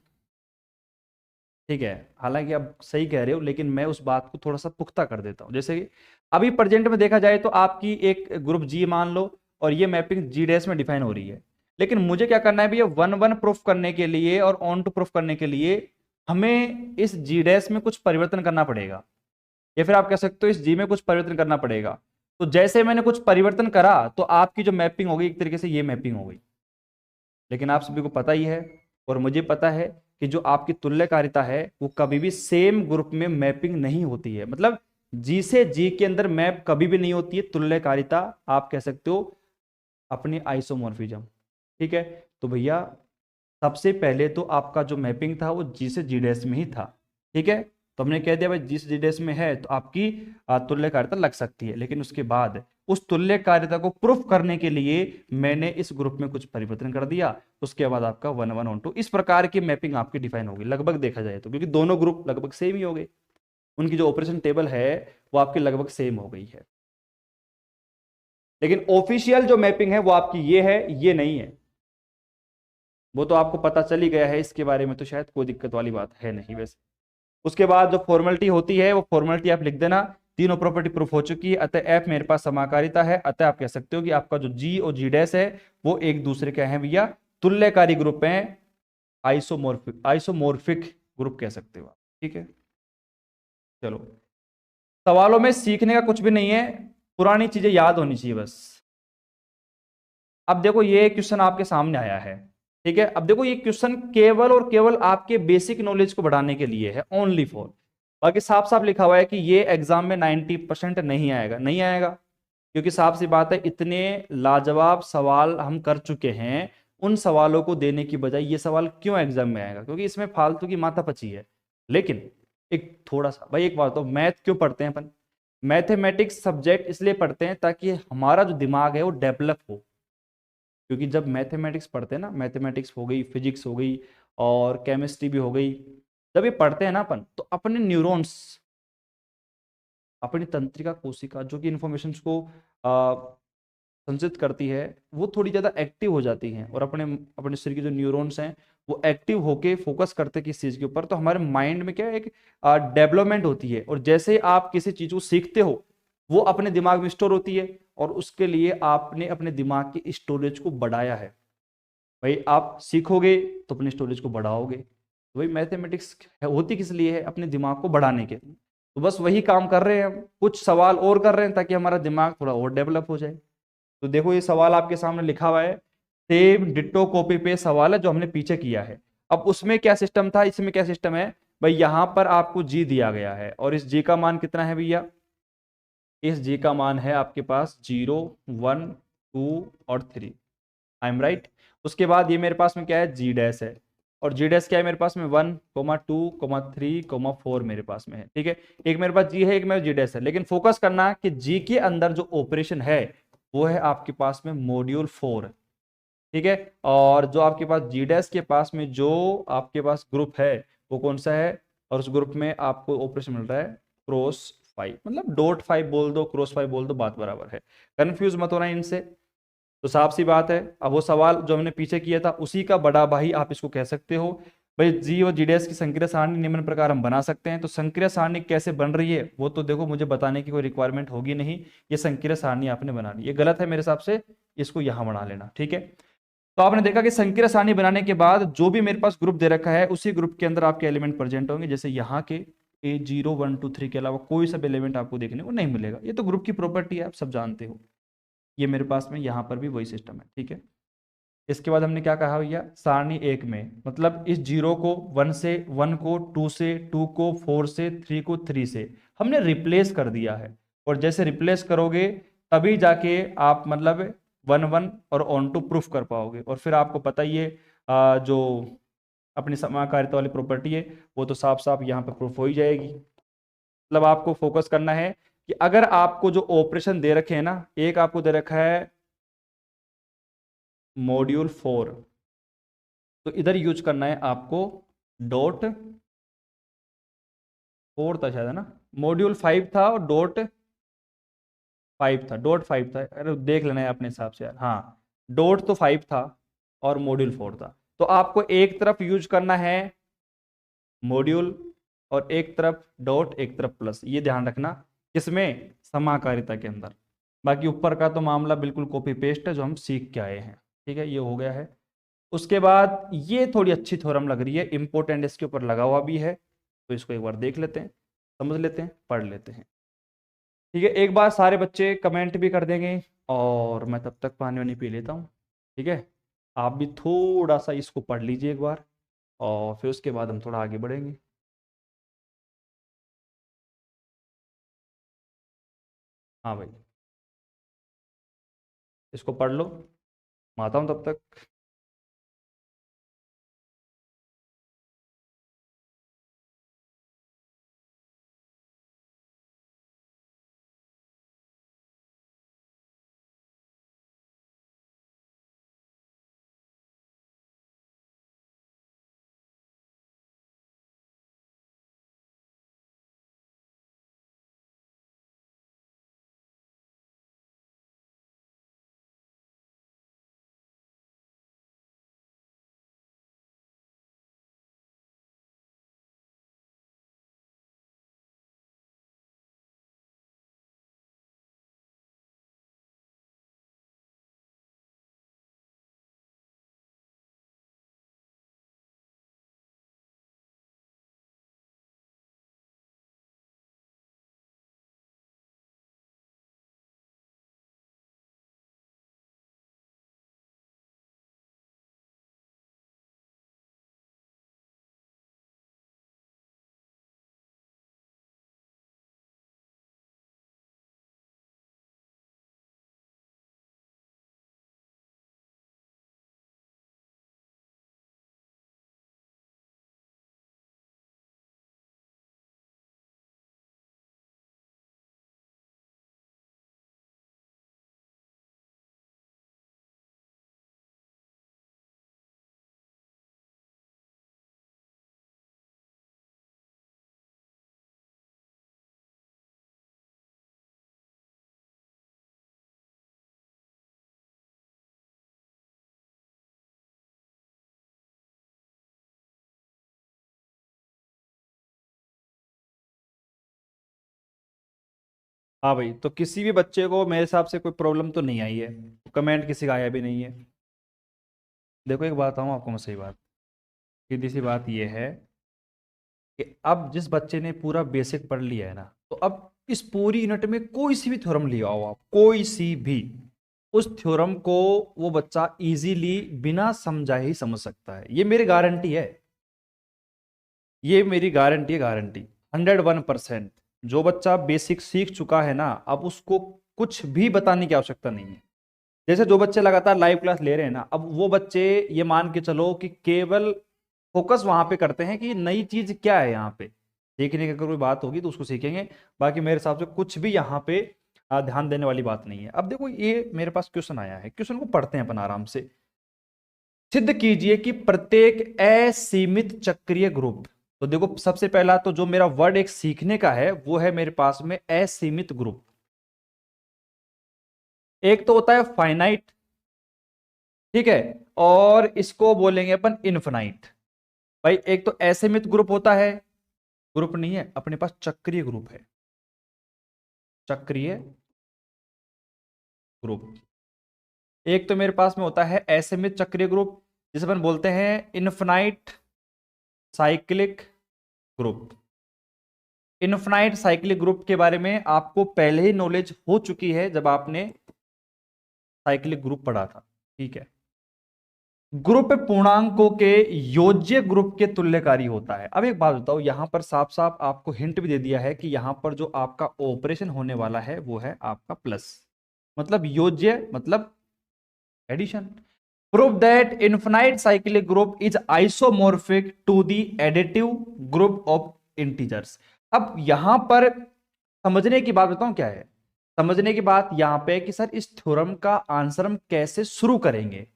ठीक है। हालांकि आप सही कह रहे हो, लेकिन मैं उस बात को थोड़ा सा पुख्ता कर देता हूं। जैसे कि अभी प्रेजेंट में देखा जाए तो आपकी एक ग्रुप जी मान लो और ये मैपिंग जी डैश में डिफाइन हो रही है, लेकिन मुझे क्या करना है भैया, 1 1 प्रूफ करने के लिए और ऑन टू प्रूफ करने के लिए हमें इस जी डैश में कुछ परिवर्तन करना पड़ेगा, या फिर आप कह सकते हो इस जी में कुछ परिवर्तन करना पड़ेगा। तो जैसे मैंने कुछ परिवर्तन करा तो आपकी जो मैपिंग हो गई एक तरीके से ये मैपिंग हो गई। लेकिन आप सभी को पता ही है और मुझे पता है कि जो आपकी तुल्यकारिता है वो कभी भी सेम ग्रुप में मैपिंग नहीं होती है, मतलब जी से जी के अंदर मैप कभी भी नहीं होती है तुल्यकारिता, आप कह सकते हो अपनी आइसोमॉर्फिज्म, ठीक है। तो भैया सबसे पहले तो आपका जो मैपिंग था वो जी से जी डैश में ही था, ठीक है। तो हमने कह दिया भाई जी से जी डैश में है तो आपकी तुल्यकारिता लग सकती है, लेकिन उसके बाद उस तुल्यकारिता को प्रूफ करने के लिए मैंने इस ग्रुप में कुछ परिवर्तन कर दिया, उसके बाद आपका 1 1 ऑन 2 इस प्रकार की मैपिंग आपकी डिफाइन होगी लगभग देखा जाए तो, क्योंकि दोनों ग्रुप लगभग सेम ही हो गए, उनकी जो ऑपरेशन टेबल है वो आपकी लगभग सेम हो गई है। लेकिन ऑफिशियल जो मैपिंग है वो आपकी ये है, ये नहीं है, वो तो आपको पता चल ही गया है, इसके बारे में तो शायद कोई दिक्कत वाली बात है नहीं वैसे। उसके बाद जो फॉर्मेलिटी होती है वो फॉर्मेलिटी आप लिख देना, तीनों प्रॉपर्टी प्रूफ हो चुकी है, अतः एफ मेरे पास समाकारिता है, अतः आप कह सकते हो कि आपका जो जी और जी डैश है वो एक दूसरे के हैं भैया तुल्यकारी ग्रुप है, आइसोमोर्फिक ग्रुप कह सकते हो आप, ठीक है। चलो सवालों में सीखने का कुछ भी नहीं है, पुरानी चीजें याद होनी चाहिए बस। अब देखो ये क्वेश्चन आपके सामने आया है, ठीक है। अब देखो ये क्वेश्चन केवल और केवल आपके बेसिक नॉलेज को बढ़ाने के लिए है, ओनली फॉर, बाकी साफ साफ लिखा हुआ है कि ये एग्जाम में 90% नहीं आएगा, नहीं आएगा, क्योंकि साफ सी बात है इतने लाजवाब सवाल हम कर चुके हैं, उन सवालों को देने की बजाय ये सवाल क्यों एग्जाम में आएगा, क्योंकि इसमें फालतू की माथापची है। लेकिन एक थोड़ा सा भाई एक बात तो, मैथ क्यों पढ़ते हैं अपन, मैथमेटिक्स सब्जेक्ट इसलिए पढ़ते हैं ताकि हमारा जो दिमाग है वो डेवलप हो, क्योंकि जब मैथमेटिक्स पढ़ते हैं ना, मैथमेटिक्स हो गई, फिजिक्स हो गई और केमिस्ट्री भी हो गई, जब ये पढ़ते हैं ना अपन तो अपने न्यूरॉन्स, अपनी तंत्रिका कोशिका जो कि इंफॉर्मेशन को संचित करती है वो थोड़ी ज्यादा एक्टिव हो जाती हैं, और अपने अपने शरीर के जो न्यूरॉन्स हैं वो एक्टिव होके फोकस करते हैं किस चीज के ऊपर, तो हमारे माइंड में क्या है एक डेवलपमेंट होती है, और जैसे आप किसी चीज को सीखते हो वो अपने दिमाग में स्टोर होती है, और उसके लिए आपने अपने दिमाग की स्टोरेज को बढ़ाया है। भाई आप सीखोगे तो अपने स्टोरेज को बढ़ाओगे, तो भाई मैथमेटिक्स होती किस लिए है, अपने दिमाग को बढ़ाने के लिए। तो बस वही काम कर रहे हैं हम, कुछ सवाल और कर रहे हैं ताकि हमारा दिमाग थोड़ा और डेवलप हो जाए। तो देखो ये सवाल आपके सामने लिखा हुआ है, सेम डिट्टो कॉपी पेस्ट सवाल है जो हमने पीछे किया है। अब उसमें क्या सिस्टम था, इसमें क्या सिस्टम है भाई, यहां पर आपको जी दिया गया है और इस जी का मान कितना है भैया, इस जी का मान है आपके पास 0 1 2 और 3, आई एम राइट। उसके बाद ये मेरे पास में क्या है, जी डैश है, और जी डैश क्या है मेरे पास में 1,2,3,4 मेरे पास में है। ठीक है, एक मेरे पास जी है, एक मेरे जी डैश है, लेकिन फोकस करना कि जी के अंदर जो ऑपरेशन है वो है आपके पास में मॉड्यूल 4। ठीक है, और जो आपके पास जी डैश के पास में जो आपके पास ग्रुप है वो कौन सा है, और उस ग्रुप में आपको ऑपरेशन मिल रहा है क्रॉस 5, मतलब डॉट 5 बोल दो, क्रॉस 5 बोल दो, बात बराबर है। कंफ्यूज मत होना इनसे। तो साफ सी बात है, अब वो सवाल जो हमने पीछे किया था उसी का बड़ा भाई आप इसको कह सकते हो। भाई जी और जीडीएस की संक्रिया सारणी निम्न प्रकार हम बना सकते हैं। तो संक्रिया सारणी कैसे बन रही है वो तो देखो मुझे बताने की कोई रिक्वायरमेंट होगी नहीं, ये संक्रिया सारणी आपने बनानी, ये गलत है मेरे हिसाब से, इसको यहां बना लेना। ठीक है, तो आपने देखा कि संक्रिया सारणी बनाने के बाद जो भी मेरे पास ग्रुप दे रखा है उसी ग्रुप के अंदर आपके एलिमेंट प्रेजेंट होंगे, जैसे यहाँ के A0 1 2 3 के अलावा कोई सब एलिमेंट आपको देखने को नहीं मिलेगा। ये तो ग्रुप की प्रॉपर्टी है, आप सब जानते हो। ये मेरे पास में यहाँ पर भी वही सिस्टम है। ठीक है, इसके बाद हमने क्या कहा भैया, सारणी एक में मतलब इस जीरो को 1 से, 1 को 2 से, 2 को 4 से, 3 को 3 से हमने रिप्लेस कर दिया है। और जैसे रिप्लेस करोगे तभी जाके आप मतलब 1 1 और ऑन टू प्रूफ कर पाओगे। और फिर आपको पता ही है जो अपनी समाकारिता वाली प्रॉपर्टी है वो तो साफ साफ यहाँ पर प्रूफ हो ही जाएगी। मतलब आपको फोकस करना है कि अगर आपको जो ऑपरेशन दे रखे हैं ना, एक आपको दे रखा है मॉड्यूल 4, तो इधर यूज करना है आपको डॉट 4 था शायद, है ना, मॉड्यूल 5 था और डॉट 5 था, डॉट 5 था, अरे देख लेना है अपने हिसाब से यार। हाँ, डॉट तो 5 था और मॉड्यूल 4 था। तो आपको एक तरफ यूज करना है मॉड्यूल और एक तरफ डॉट, एक तरफ प्लस, ये ध्यान रखना किसमें, समाकारिता के अंदर। बाकी ऊपर का तो मामला बिल्कुल कॉपी पेस्ट है जो हम सीख के आए हैं। ठीक है, ये हो गया है। उसके बाद ये थोड़ी अच्छी थ्योरम लग रही है, इंपॉर्टेंट इसके ऊपर लगा हुआ भी है, तो इसको एक बार देख लेते हैं, समझ लेते हैं, पढ़ लेते हैं। ठीक है, एक बार सारे बच्चे कमेंट भी कर देंगे और मैं तब तक पानी वानी पी लेता हूँ। ठीक है, आप भी थोड़ा सा इसको पढ़ लीजिए एक बार और फिर उसके बाद हम थोड़ा आगे बढ़ेंगे। हाँ भाई, इसको पढ़ लो, मैं आता हूँ तब तक। हाँ भाई, तो किसी भी बच्चे को मेरे हिसाब से कोई प्रॉब्लम तो नहीं आई है, कमेंट किसी का आया भी नहीं है। देखो एक बात बताऊँ आपको मैं, सही बात, सीधी सी बात ये है कि अब जिस बच्चे ने पूरा बेसिक पढ़ लिया है ना, तो अब इस पूरी यूनिट में कोई सी भी थ्योरम ले आओ आप, कोई सी भी, उस थ्योरम को वो बच्चा इजीली बिना समझा ही समझ सकता है। ये मेरी गारंटी है, ये मेरी गारंटी है, गारंटी 101%। जो बच्चा बेसिक सीख चुका है ना, अब उसको कुछ भी बताने की आवश्यकता नहीं है। जैसे जो बच्चे लगातार लाइव क्लास ले रहे हैं ना, अब वो बच्चे ये मान के चलो कि केवल फोकस वहां पे करते हैं कि नई चीज क्या है यहाँ पे, सीखने की अगर कोई बात होगी तो उसको सीखेंगे। बाकी मेरे हिसाब से कुछ भी यहाँ पे ध्यान देने वाली बात नहीं है। अब देखो ये मेरे पास क्वेश्चन आया है, क्वेश्चन को पढ़ते हैं अपन आराम से। सिद्ध कीजिए कि प्रत्येक असीमित चक्रीय ग्रुप, तो देखो सबसे पहला तो जो मेरा वर्ड एक सीखने का है वो है मेरे पास में असीमित ग्रुप। एक तो होता है फाइनाइट, ठीक है, और इसको बोलेंगे अपन इनफिनाइट। भाई एक तो असीमित ग्रुप होता है, ग्रुप नहीं है अपने पास, चक्रीय ग्रुप है, चक्रीय ग्रुप। एक तो मेरे पास में होता है असीमित चक्रीय ग्रुप, जिसे अपन बोलते हैं infinite cyclic group. Infinite cyclic group के बारे में आपको पहले ही नॉलेज हो चुकी है जब आपने साइक्लिक ग्रुप पढ़ा था, ठीक है। ग्रुप पूर्णांकों के योज्य ग्रुप के तुल्यकारी होता है। अब एक बात बताओ, यहां पर साफ साफ आपको हिंट भी दे दिया है कि यहां पर जो आपका ऑपरेशन होने वाला है वो है आपका प्लस, मतलब योज्य मतलब addition. Prove that infinite cyclic group is isomorphic to the additive group of integers. अब यहां पर समझने की बात बताऊं क्या है, समझने की बात यहां पे कि सर इस थ्योरम का आंसर हम कैसे शुरू करेंगे,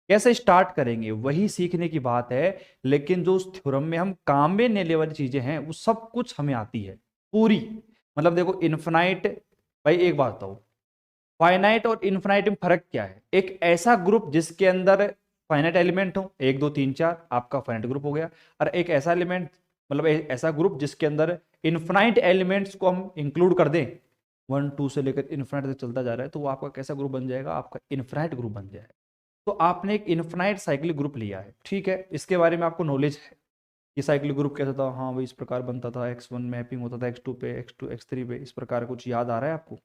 कैसे स्टार्ट करेंगे, वही सीखने की बात है। लेकिन जो उस थ्योरम में हम काम में लेने वाली चीजें हैं वो सब कुछ हमें आती है पूरी। मतलब देखो इनफिनाइट, भाई एक बात बताओ, फाइनाइट और इनफिनाइट में फर्क क्या है। एक ऐसा ग्रुप जिसके अंदर फाइनाइट एलिमेंट हो, 1 2 3 4 आपका फाइनाइट ग्रुप हो गया, और एक ऐसा एलिमेंट मतलब ऐसा ग्रुप जिसके अंदर इनफिनाइट एलिमेंट्स को हम इंक्लूड कर दें, 1 2 से लेकर इनफिनाइट तक चलता जा रहा है, तो वो आपका कैसा ग्रुप बन जाएगा, आपका इनफिनाइट ग्रुप बन जाएगा। तो आपने एक इनफिनाइट साइक्लिक ग्रुप लिया है, ठीक है, इसके बारे में आपको नॉलेज है कि साइक्लिक ग्रुप कैसा था, हाँ भाई इस प्रकार बनता था, x1 मैपिंग होता था x2 पे, x2 x3 पे, इस प्रकार कुछ याद आ रहा है आपको,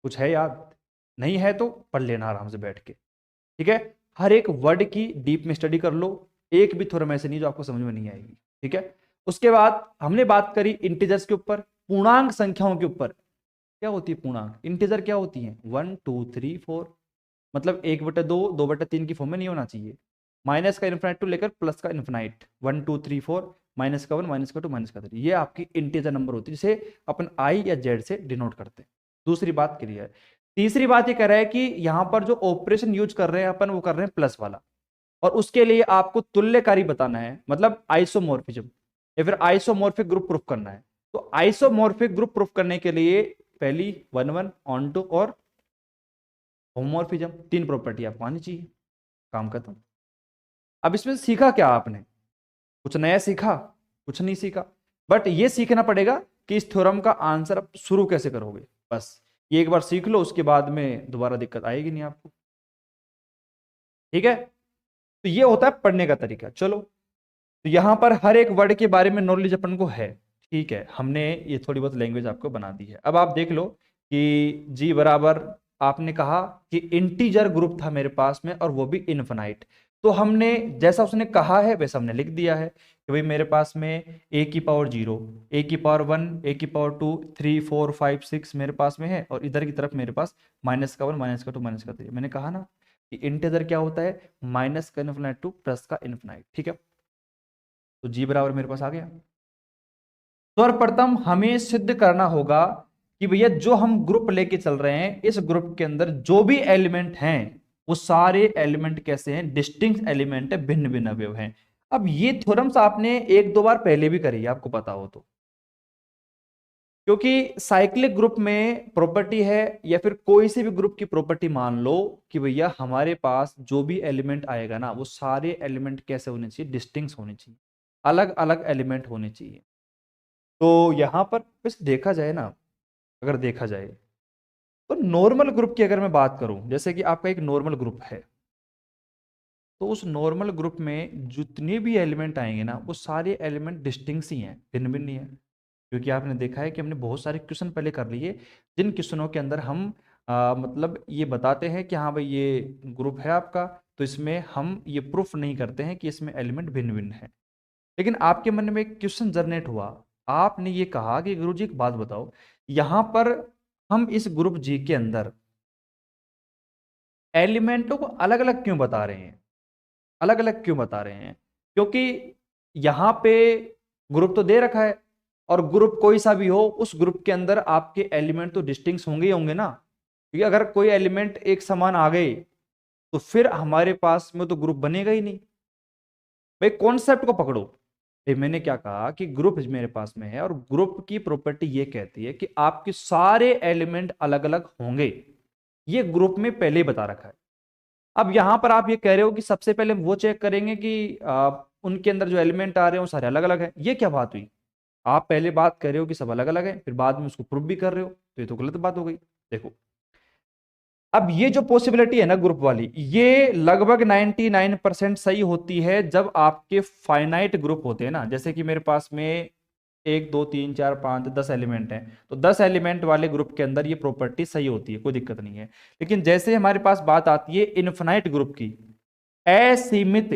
कुछ है याद, नहीं है तो पढ़ लेना आराम से बैठ के, ठीक है। हर एक वर्ड की डीप में स्टडी कर लो, एक भी थोड़ा ऐसे नहीं जो आपको समझ में नहीं आएगी, ठीक है। उसके बाद हमने बात करी इंटीजर्स के ऊपर, पूर्णांक संख्याओं के ऊपर। क्या होती है पूर्णांक, इंटीजर क्या होती है, 1 2 3 4, मतलब 1/2 2/3 की फॉर्म में नहीं होना चाहिए। माइनस का इन्फिनाइट टू लेकर प्लस का इन्फिनाइट, 1 2 3 4, माइनस का 1 माइनस का 2 माइनस का 3, ये आपकी इंटीजर नंबर होती है जिसे अपन आई या जेड से डिनोट करते हैं। दूसरी बात क्लियर है। तीसरी बात ये कह रहा है कि यहां पर जो ऑपरेशन यूज कर रहे हैं अपन वो कर रहे हैं प्लस वाला, और उसके लिए आपको तुल्यकारी बताना है, मतलब आइसोमॉर्फिज्म या फिर आइसोमॉर्फिक ग्रुप प्रूफ करना है। तो आइसोमॉर्फिक ग्रुप प्रूफ करने के लिए पहली 1 1 ऑन टू और होमोमॉर्फिज्म, 3 प्रॉपर्टी आपको आनी चाहिए, काम खत्म। अब इसमें सीखा क्या आपने, कुछ नया सीखा, कुछ नहीं सीखा, बट ये सीखना पड़ेगा कि इस थ्योरम का आंसर आप शुरू कैसे करोगे। बस ये एक बार सीख लो, उसके बाद में दोबारा दिक्कत आएगी नहीं आपको, ठीक है। तो ये होता है पढ़ने का तरीका। चलो, तो यहां पर हर एक वर्ड के बारे में नॉलेज अपन को है, ठीक है, हमने ये थोड़ी बहुत लैंग्वेज आपको बना दी है। अब आप देख लो कि जी बराबर, आपने कहा कि इंटीजर ग्रुप था मेरे पास में और वो भी इनफिनाइट, तो हमने जैसा उसने कहा है वैसा हमने लिख दिया है कि भाई मेरे पास में a की पावर 0, a की पावर 1, a की पावर 2 3 4 5 6 मेरे पास में है, और इधर की तरफ मेरे पास माइनस का 1 माइनस का 2 माइनस का 3। मैंने कहा ना कि इंटीजर क्या होता है, माइनस का इनफिनाइट टू प्लस का इनफिनाइट, ठीक है। तो जी बराबर मेरे पास आ गया। सर्वप्रथम हमें सिद्ध करना होगा कि भैया जो हम ग्रुप लेके चल रहे हैं, इस ग्रुप के अंदर जो भी एलिमेंट हैं वो सारे एलिमेंट कैसे हैं, डिस्टिंक्ट एलिमेंट है, भिन्न भिन्न अवयव हैं। अब ये थ्योरम्स आपने 1 2 बार पहले भी करी है, आपको पता हो तो, क्योंकि साइक्लिक ग्रुप में प्रॉपर्टी है या फिर कोई से भी ग्रुप की प्रॉपर्टी मान लो कि भैया हमारे पास जो भी एलिमेंट आएगा ना वो सारे एलिमेंट कैसे होने चाहिए, डिस्टिंक्ट होने चाहिए, अलग अलग एलिमेंट होने चाहिए। तो यहां पर बस देखा जाए ना, अगर देखा जाए तो नॉर्मल ग्रुप की अगर मैं बात करूं, जैसे कि आपका एक नॉर्मल ग्रुप है, तो उस नॉर्मल ग्रुप में जितने भी एलिमेंट आएंगे ना वो सारे एलिमेंट डिस्टिंक्ट ही हैं, भिन्न भिन्न ही है। क्योंकि आपने देखा है कि हमने बहुत सारे क्वेश्चन पहले कर लिए जिन क्वेश्चनों के अंदर हम मतलब ये बताते हैं कि हाँ भाई ये ग्रुप है आपका, तो इसमें हम ये प्रूफ नहीं करते हैं कि इसमें एलिमेंट भिन्न भिन्न है। लेकिन आपके मन में एक क्वेश्चन जनरेट हुआ, आपने ये कहा कि गुरुजी एक बात बताओ, यहां पर हम इस ग्रुप जी के अंदर एलिमेंटों को अलग अलग क्यों बता रहे हैं, अलग अलग क्यों बता रहे हैं। क्योंकि यहाँ पे ग्रुप तो दे रखा है, और ग्रुप कोई सा भी हो, उस ग्रुप के अंदर आपके एलिमेंट तो डिस्टिंक्ट होंगे ही होंगे ना, क्योंकि अगर कोई एलिमेंट एक समान आ गए तो फिर हमारे पास में तो ग्रुप बनेगा ही नहीं। भाई कॉन्सेप्ट को पकड़ो। मैंने क्या कहा कि ग्रुप मेरे पास में है, और ग्रुप की प्रॉपर्टी ये कहती है कि आपके सारे एलिमेंट अलग अलग होंगे। ये ग्रुप में पहले ही बता रखा है। अब यहां पर आप ये कह रहे हो कि सबसे पहले वो चेक करेंगे कि उनके अंदर जो एलिमेंट आ रहे हैं वो सारे अलग अलग हैं। ये क्या बात हुई? आप पहले बात कर रहे हो कि सब अलग अलग है, फिर बाद में उसको प्रूव भी कर रहे हो, तो ये तो गलत बात हो गई। देखो, अब ये जो पॉसिबिलिटी है ना ग्रुप वाली, ये लगभग 99% सही होती है जब आपके फाइनाइट ग्रुप होते हैं ना। जैसे कि मेरे पास में 1 2 3 4 5 10 एलिमेंट हैं, तो 10 एलिमेंट वाले ग्रुप के अंदर ये प्रॉपर्टी सही होती है, कोई दिक्कत नहीं है। लेकिन जैसे हमारे पास बात आती है इनफिनाइट ग्रुप की, असीमित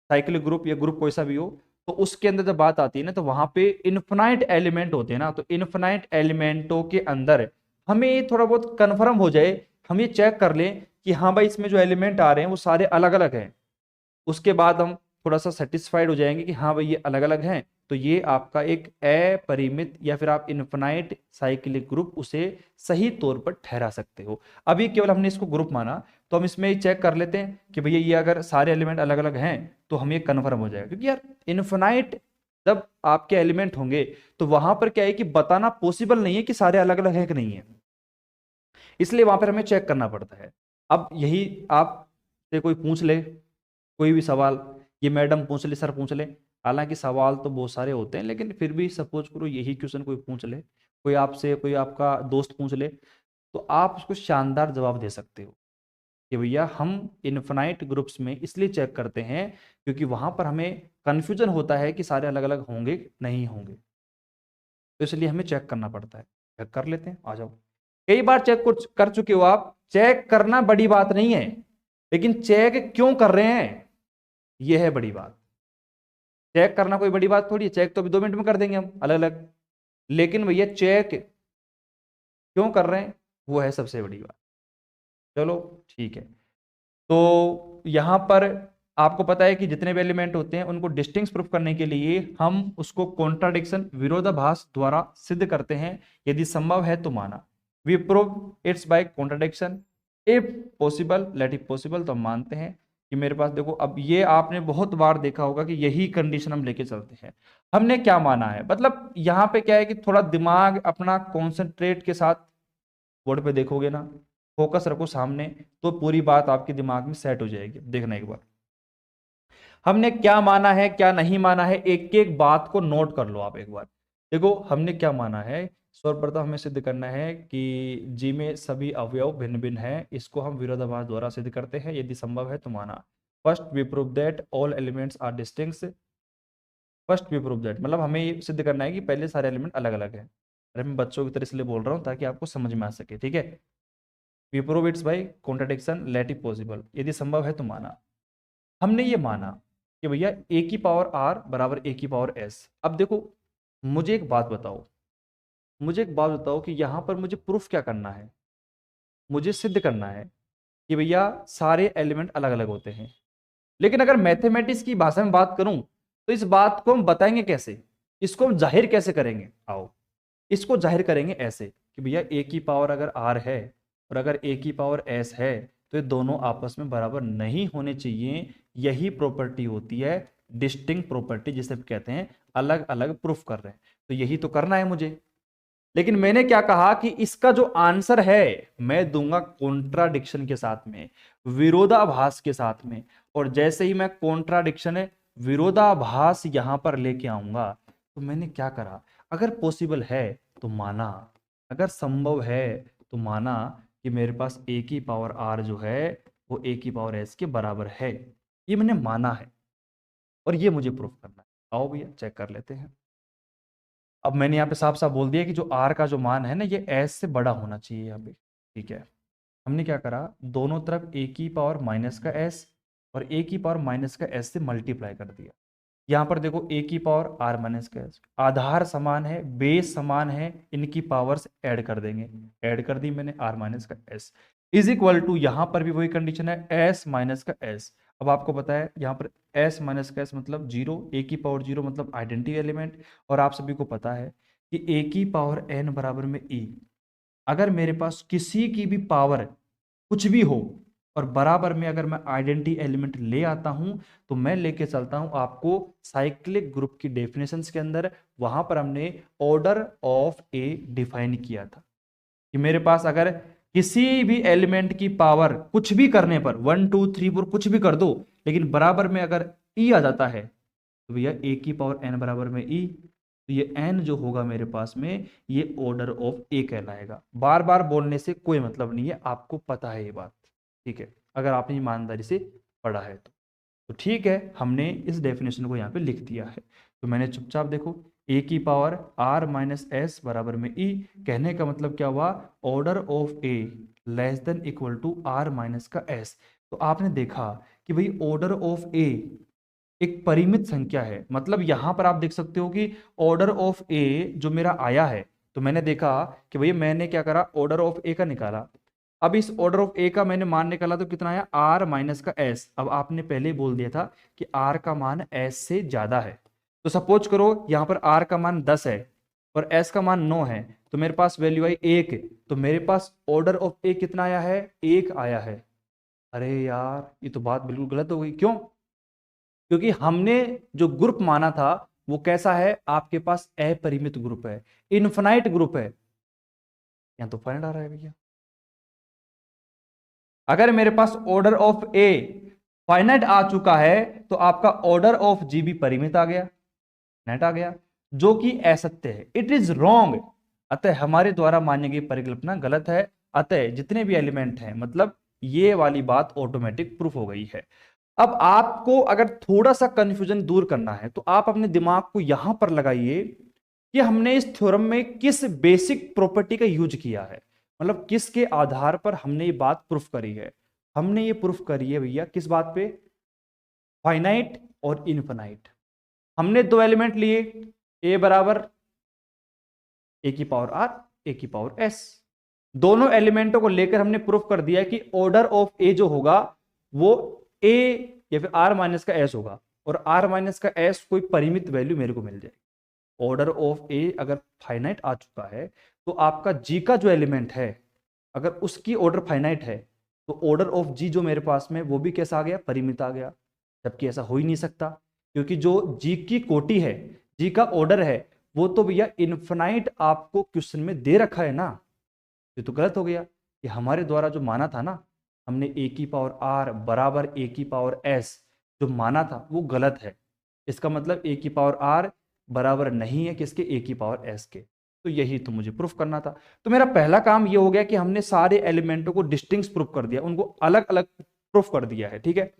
साइक्लिक ग्रुप या ग्रुप कोई सा भी हो, तो उसके अंदर जब बात आती है ना, तो वहां पे इनफिनाइट एलिमेंट होते हैं ना, तो इनफिनाइट एलिमेंटों के अंदर हमें थोड़ा बहुत कंफर्म हो जाए, हम ये चेक कर लें कि हाँ भाई इसमें जो एलिमेंट आ रहे हैं वो सारे अलग अलग हैं, उसके बाद हम थोड़ा सा सेटिस्फाइड हो जाएंगे कि हाँ भाई ये अलग अलग हैं, तो ये आपका एक अपरिमित या फिर आप इनफिनाइट साइक्लिक ग्रुप उसे सही तौर पर ठहरा सकते हो। अभी केवल हमने इसको ग्रुप माना, तो हम इसमें चेक कर लेते हैं कि भैया ये अगर सारे एलिमेंट अलग अलग हैं तो हम ये कन्फर्म हो जाएगा। क्योंकि यार इनफिनाइट जब आपके एलिमेंट होंगे तो वहां पर क्या है कि बताना पॉसिबल नहीं है कि सारे अलग अलग है कि नहीं है, इसलिए वहां पर हमें चेक करना पड़ता है। अब यही आपसे कोई पूछ ले कोई भी सवाल, ये मैडम पूछ ले, सर पूछ ले, हालांकि सवाल तो बहुत सारे होते हैं, लेकिन फिर भी सपोज करो यही क्वेश्चन कोई पूछ ले, कोई आपसे, कोई आपका दोस्त पूछ ले, तो आप उसको शानदार जवाब दे सकते हो कि भैया हम इनफिनाइट ग्रुप्स में इसलिए चेक करते हैं क्योंकि वहां पर हमें कंफ्यूजन होता है कि सारे अलग अलग होंगे नहीं होंगे, तो इसलिए हमें चेक करना पड़ता है। चेक कर लेते हैं, आ जाओ। कई बार चेक कर चुके हो आप। चेक करना बड़ी बात नहीं है, लेकिन चेक क्यों कर रहे हैं यह है बड़ी बात। चेक करना कोई बड़ी बात थोड़ी है, चेक तो अभी 2 मिनट में कर देंगे हम अलग अलग, लेकिन भैया चेक क्यों कर रहे हैं वो है सबसे बड़ी बात। चलो ठीक है, तो यहां पर आपको पता है कि जितने भी एलिमेंट होते हैं उनको डिस्टिंक्ट प्रूफ करने के लिए हम उसको कॉन्ट्राडिक्शन विरोधाभास द्वारा सिद्ध करते हैं। यदि संभव है तो माना, we prove it's by contradiction, if possible let it possible, तो हम मानते हैं कि मेरे पास देखो, अब ये आपने बहुत बार देखा होगा कि यही कंडीशन हम लेके चलते हैं। हमने क्या माना है, मतलब यहाँ पे क्या है कि थोड़ा दिमाग अपना कॉन्सेंट्रेट के साथ बोर्ड पे देखोगे ना, फोकस रखो सामने, तो पूरी बात आपके दिमाग में सेट हो जाएगी। देखना एक बार हमने क्या माना है क्या नहीं माना है, एक एक बात को नोट कर लो आप एक बार। देखो हमने क्या माना है, सर्वप्रथम हमें सिद्ध करना है कि जी में सभी अवयव भिन्न भिन्न हैं, इसको हम विरोधाभास द्वारा सिद्ध करते हैं। यदि संभव है तो माना, first we prove that all elements are distinct. First we prove that मतलब हमें ये सिद्ध करना है कि पहले सारे एलिमेंट अलग अलग हैं। अरे मैं बच्चों की तरह इसलिए बोल रहा हूँ ताकि आपको समझ में आ सके, ठीक है। We prove it's by contradiction let it possible, यदि संभव है तो माना। हमने ये माना कि भैया ए की पावर आर बराबर ए की पावर एस। अब देखो मुझे एक बात बताओ, मुझे एक बात बताओ कि यहां पर मुझे प्रूफ क्या करना है, मुझे सिद्ध करना है कि भैया सारे एलिमेंट अलग अलग होते हैं। लेकिन अगर मैथमेटिक्स की भाषा में बात करूं तो इस बात को हम बताएंगे कैसे, इसको हम जाहिर कैसे करेंगे? आओ इसको जाहिर करेंगे ऐसे कि भैया ए की पावर अगर आर है और अगर ए की पावर एस है, तो ये दोनों आपस में बराबर नहीं होने चाहिए। यही प्रॉपर्टी होती है डिस्टिंक्ट प्रॉपर्टी, जिसे हम कहते हैं अलग अलग प्रूफ कर रहे हैं। तो यही तो करना है मुझे। लेकिन मैंने क्या कहा कि इसका जो आंसर है मैं दूंगा कॉन्ट्राडिक्शन के साथ में, विरोधाभास के साथ में। और जैसे ही मैं कॉन्ट्राडिक्शन है विरोधाभास यहां पर लेके आऊंगा, तो मैंने क्या करा, अगर पॉसिबल है तो माना, अगर संभव है तो माना कि मेरे पास ए की पावर आर जो है वो ए की पावर एस के बराबर है। ये मैंने माना है और ये मुझे प्रूफ करना है। आओ भैया चेक कर लेते हैं। अब मैंने यहाँ पे साफ साफ बोल दिया कि जो आर का जो मान है ना ये एस से बड़ा होना चाहिए यहाँ पे, ठीक है। हमने क्या करा, दोनों तरफ ए की पावर माइनस का एस और ए की पावर माइनस का एस से मल्टीप्लाई कर दिया। यहाँ पर देखो ए की पावर आर माइनस का एस, आधार समान है, बेस समान है, इनकी पावर्स ऐड कर देंगे, ऐड कर दी मैंने आर माइनस का एस। इज इक्वल टू, यहां पर भी वही कंडीशन है, एस माइनस का एस। अब आपको पता है यहां पर एस माइनस का एस मतलब जीरो, ए की पावर जीरो मतलब आइडेंटिटी एलिमेंट। और आप सभी को पता है कि ए की पावर एन बराबर में ई। अगर मेरे पास किसी की भी पावर कुछ भी हो और बराबर में अगर मैं आइडेंटिटी एलिमेंट ले आता हूं, तो मैं लेके चलता हूं आपको साइक्लिक ग्रुप की डेफिनेशंस के अंदर। वहां पर हमने ऑर्डर ऑफ ए डिफाइन किया था कि मेरे पास अगर किसी भी एलिमेंट की पावर कुछ भी करने पर 1 2 3 4 कुछ भी कर दो, लेकिन बराबर में अगर ई आ जाता है, तो भैया ए की पावर एन बराबर में ई। तो ये एन जो होगा मेरे पास में, ये ऑर्डर ऑफ ए कहलाएगा। बार बार बोलने से कोई मतलब नहीं है, आपको पता है ये बात, ठीक है, अगर आपने ईमानदारी से पढ़ा है तो ठीक है, हमने इस डेफिनेशन को यहाँ पे लिख दिया है। तो मैंने चुपचाप देखो, ए की पावर आर माइनस एस बराबर में ई, कहने का मतलब क्या हुआ, order of A less than equal to R minus का एस। तो आपने देखा कि भाई ऑर्डर ऑफ ए एक परिमित संख्या है, मतलब यहां पर आप देख सकते हो कि ऑर्डर ऑफ ए जो मेरा आया है, तो मैंने देखा कि भैया मैंने क्या करा, ऑर्डर ऑफ ए का निकाला। अब इस ऑर्डर ऑफ ए का मैंने मान निकाला तो कितना आया, आर माइनस का एस। अब आपने पहले ही बोल दिया था कि आर का मान एस से ज्यादा है। तो सपोज करो यहां पर आर का मान 10 है और एस का मान 9 है, तो मेरे पास वैल्यू आई 1। तो मेरे पास ऑर्डर ऑफ ए कितना आया है, 1 आया है। अरे यार ये तो बात बिल्कुल गलत हो गई, क्यों? क्योंकि हमने जो ग्रुप माना था वो कैसा है, आपके पास अपरिमित ग्रुप है, इनफाइनाइट ग्रुप है। यहां तो फाइनाइट आ रहा है भैया। अगर मेरे पास ऑर्डर ऑफ ए फाइनाइट आ चुका है, तो आपका ऑर्डर ऑफ जी भी परिमित आ गया, नेट आ गया, जो कि असत्य है, इट इज रॉन्ग। अतः हमारे द्वारा मानी गई परिकल्पना गलत है। अतः जितने भी एलिमेंट हैं, मतलब ये वाली बात ऑटोमेटिक प्रूफ हो गई है। अब आपको अगर थोड़ा सा कंफ्यूजन दूर करना है, तो आप अपने दिमाग को यहां पर लगाइए कि हमने इस थ्योरम में किस बेसिक प्रॉपर्टी का यूज किया है, मतलब किसके आधार पर हमने ये बात प्रूफ करी है। हमने ये प्रूफ करी है भैया किस बात पे, फाइनाइट और इनफाइनाइट। हमने दो एलिमेंट लिए, ए बराबर ए की पावर आर, ए की पावर एस। दोनों एलिमेंटों को लेकर हमने प्रूफ कर दिया कि ऑर्डर ऑफ ए जो होगा वो ए या फिर आर माइनस का एस होगा, और आर माइनस का एस कोई परिमित वैल्यू मेरे को मिल जाएगी। ऑर्डर ऑफ ए अगर फाइनाइट आ चुका है, तो आपका जी का जो एलिमेंट है, अगर उसकी ऑर्डर फाइनाइट है, तो ऑर्डर ऑफ जी जो मेरे पास में वो भी कैसा आ गया, परिमित आ गया। जबकि ऐसा हो ही नहीं सकता, क्योंकि जो जी की कोटि है, जी का ऑर्डर है, वो तो भैया इनफाइनाइट आपको क्वेश्चन में दे रखा है ना। ये तो गलत हो गया कि हमारे द्वारा जो माना था ना, हमने ए की पावर आर बराबर ए की पावर एस जो माना था वो गलत है। इसका मतलब ए की पावर आर बराबर नहीं है किसके, ए की पावर एस के। तो यही तो मुझे प्रूफ करना था। तो मेरा पहला काम ये हो गया कि हमने सारे एलिमेंटों को डिस्टिंक्ट प्रूफ कर दिया, उनको अलग अलग प्रूफ कर दिया है, ठीक है।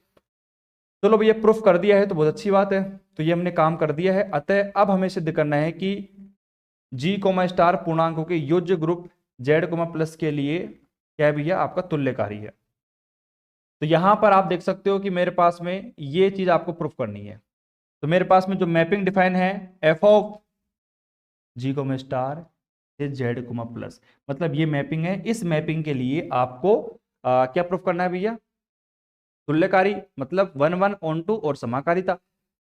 चलो भैया प्रूफ कर दिया है तो बहुत अच्छी बात है, तो ये हमने काम कर दिया है। अतः अब हमें सिद्ध करना है कि जी कोमा स्टार पूर्णांकों के योज्य ग्रुप जेड कोमा प्लस के लिए क्या है भैया, आपका तुल्यकारी है। तो यहां पर आप देख सकते हो कि मेरे पास में ये चीज आपको प्रूफ करनी है। तो मेरे पास में जो मैपिंग डिफाइन है, F of G comma star से जेड कोमा प्लस, मतलब ये मैपिंग है। इस मैपिंग के लिए आपको क्या प्रूफ करना है भैया, तुल्यकारी, मतलब 1 1 ऑन 2 और समाकारिता।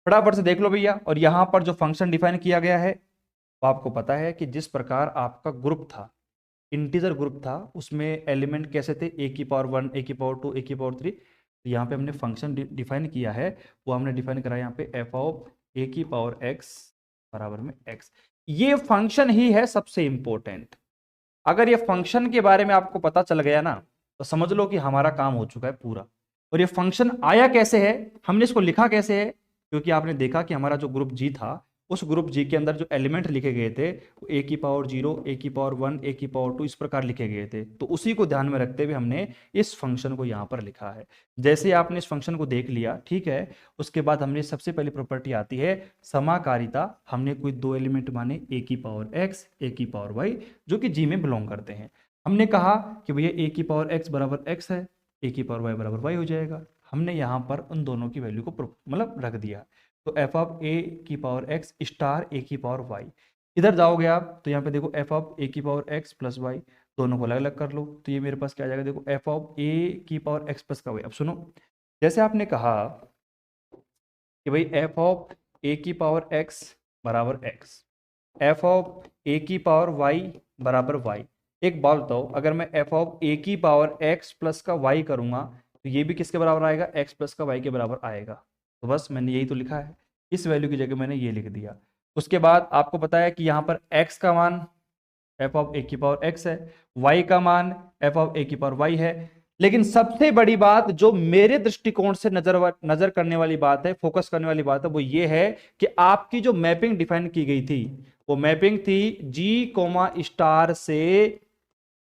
फटाफट से देख लो भैया। और यहां पर जो फंक्शन डिफाइन किया गया है, तो आपको पता है कि जिस प्रकार आपका ग्रुप था, इंटीजर ग्रुप था, उसमें एलिमेंट कैसे थे, ए की पावर 1, ए की पावर 2, ए की पावर 3। तो यहाँ पे हमने फंक्शन डिफाइन किया है, वो हमने डिफाइन करा यहाँ पे एफ ऑफ ए की पावर एक्स बराबर में एक्स। ये फंक्शन ही है सबसे इंपॉर्टेंट। अगर ये फंक्शन के बारे में आपको पता चल गया ना, तो समझ लो कि हमारा काम हो चुका है पूरा। और ये फंक्शन आया कैसे है, हमने इसको लिखा कैसे है, क्योंकि आपने देखा कि हमारा जो ग्रुप जी था, उस ग्रुप जी के अंदर जो एलिमेंट लिखे गए थे वो ए की पावर 0, ए की पावर 1, ए की पावर 2 इस प्रकार लिखे गए थे। तो उसी को ध्यान में रखते हुए हमने इस फंक्शन को यहाँ पर लिखा है। जैसे आपने इस फंक्शन को देख लिया, ठीक है, उसके बाद हमने सबसे पहली प्रॉपर्टी आती है समाकारिता। हमने कोई दो एलिमेंट माने, ए की पावर एक्स, ए की पावर वाई, जो कि जी में बिलोंग करते हैं। हमने कहा कि भैया ए की पावर एक्स बराबर एक्स है, ए की पावर वाई बराबर वाई हो जाएगा। हमने यहाँ पर उन दोनों की वैल्यू को मतलब रख दिया। तो एफ ऑफ ए की पावर एक्स स्टार ए की पावर वाई, इधर जाओगे आप तो यहाँ पे देखो एफ ऑफ ए की पावर एक्स प्लस वाई, दोनों को अलग अलग कर लो तो ये मेरे पास क्या आ जाएगा, देखो एफ ऑफ ए की पावर एक्स प्लस का वाई। अब सुनो, जैसे आपने कहा कि भाई एफ ऑफ ए की पावर एक्स बराबर एक्स, एफ ऑफ ए की पावर वाई बराबर वाई। एक बात बताओ, अगर मैं एफ ऑफ ए की पावर एक्स प्लस का वाई करूंगा तो ये भी किसके बराबर आएगा, एक्स प्लस का वाई के बराबर आएगा। तो बस मैंने यही तो लिखा है, इस वैल्यू की जगह मैंने ये लिख दिया। उसके बाद आपको पता है कि यहाँ पर एक्स का मान एफ ऑफ ए की पावर एक्स है, वाई का मान एफ ऑफ ए की पावर वाई है। लेकिन सबसे बड़ी बात जो मेरे दृष्टिकोण से नजर करने वाली बात है, फोकस करने वाली बात है, वो ये है कि आपकी जो मैपिंग डिफाइन की गई थी वो मैपिंग थी जी कोमा स्टार से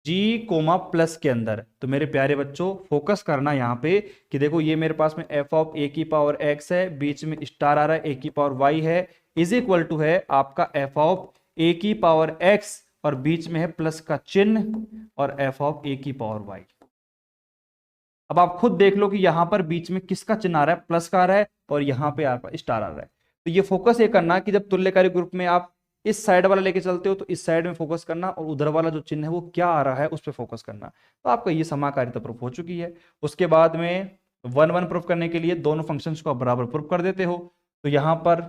जी कोमा प्लस के अंदर। तो मेरे प्यारे बच्चों फोकस करना यहां पे कि देखो ये मेरे पास में एफ ऑफ ए की पावर एक्स है, बीच में स्टार आ रहा है, ए की पावर वाई है, इज इक्वल टू है आपका एफ ऑफ ए की पावर एक्स और बीच में है प्लस का चिन्ह और एफ ऑफ ए की पावर वाई। अब आप खुद देख लो कि यहां पर बीच में किसका चिन्ह आ रहा है, प्लस का आ रहा है और यहां पे स्टार आ रहा है। तो ये फोकस ये करना कि जब तुल्यकारी ग्रुप में आप इस साइड वाला लेके चलते हो तो इस साइड में फोकस करना और उधर वाला जो चिन्ह है वो क्या आ रहा है उस पर फोकस करना। तो आपका ये समाकारिता प्रूफ हो चुकी है। उसके बाद में 1 1 प्रूफ करने के लिए दोनों फंक्शंस को आप बराबर प्रूफ कर देते हो। तो यहां पर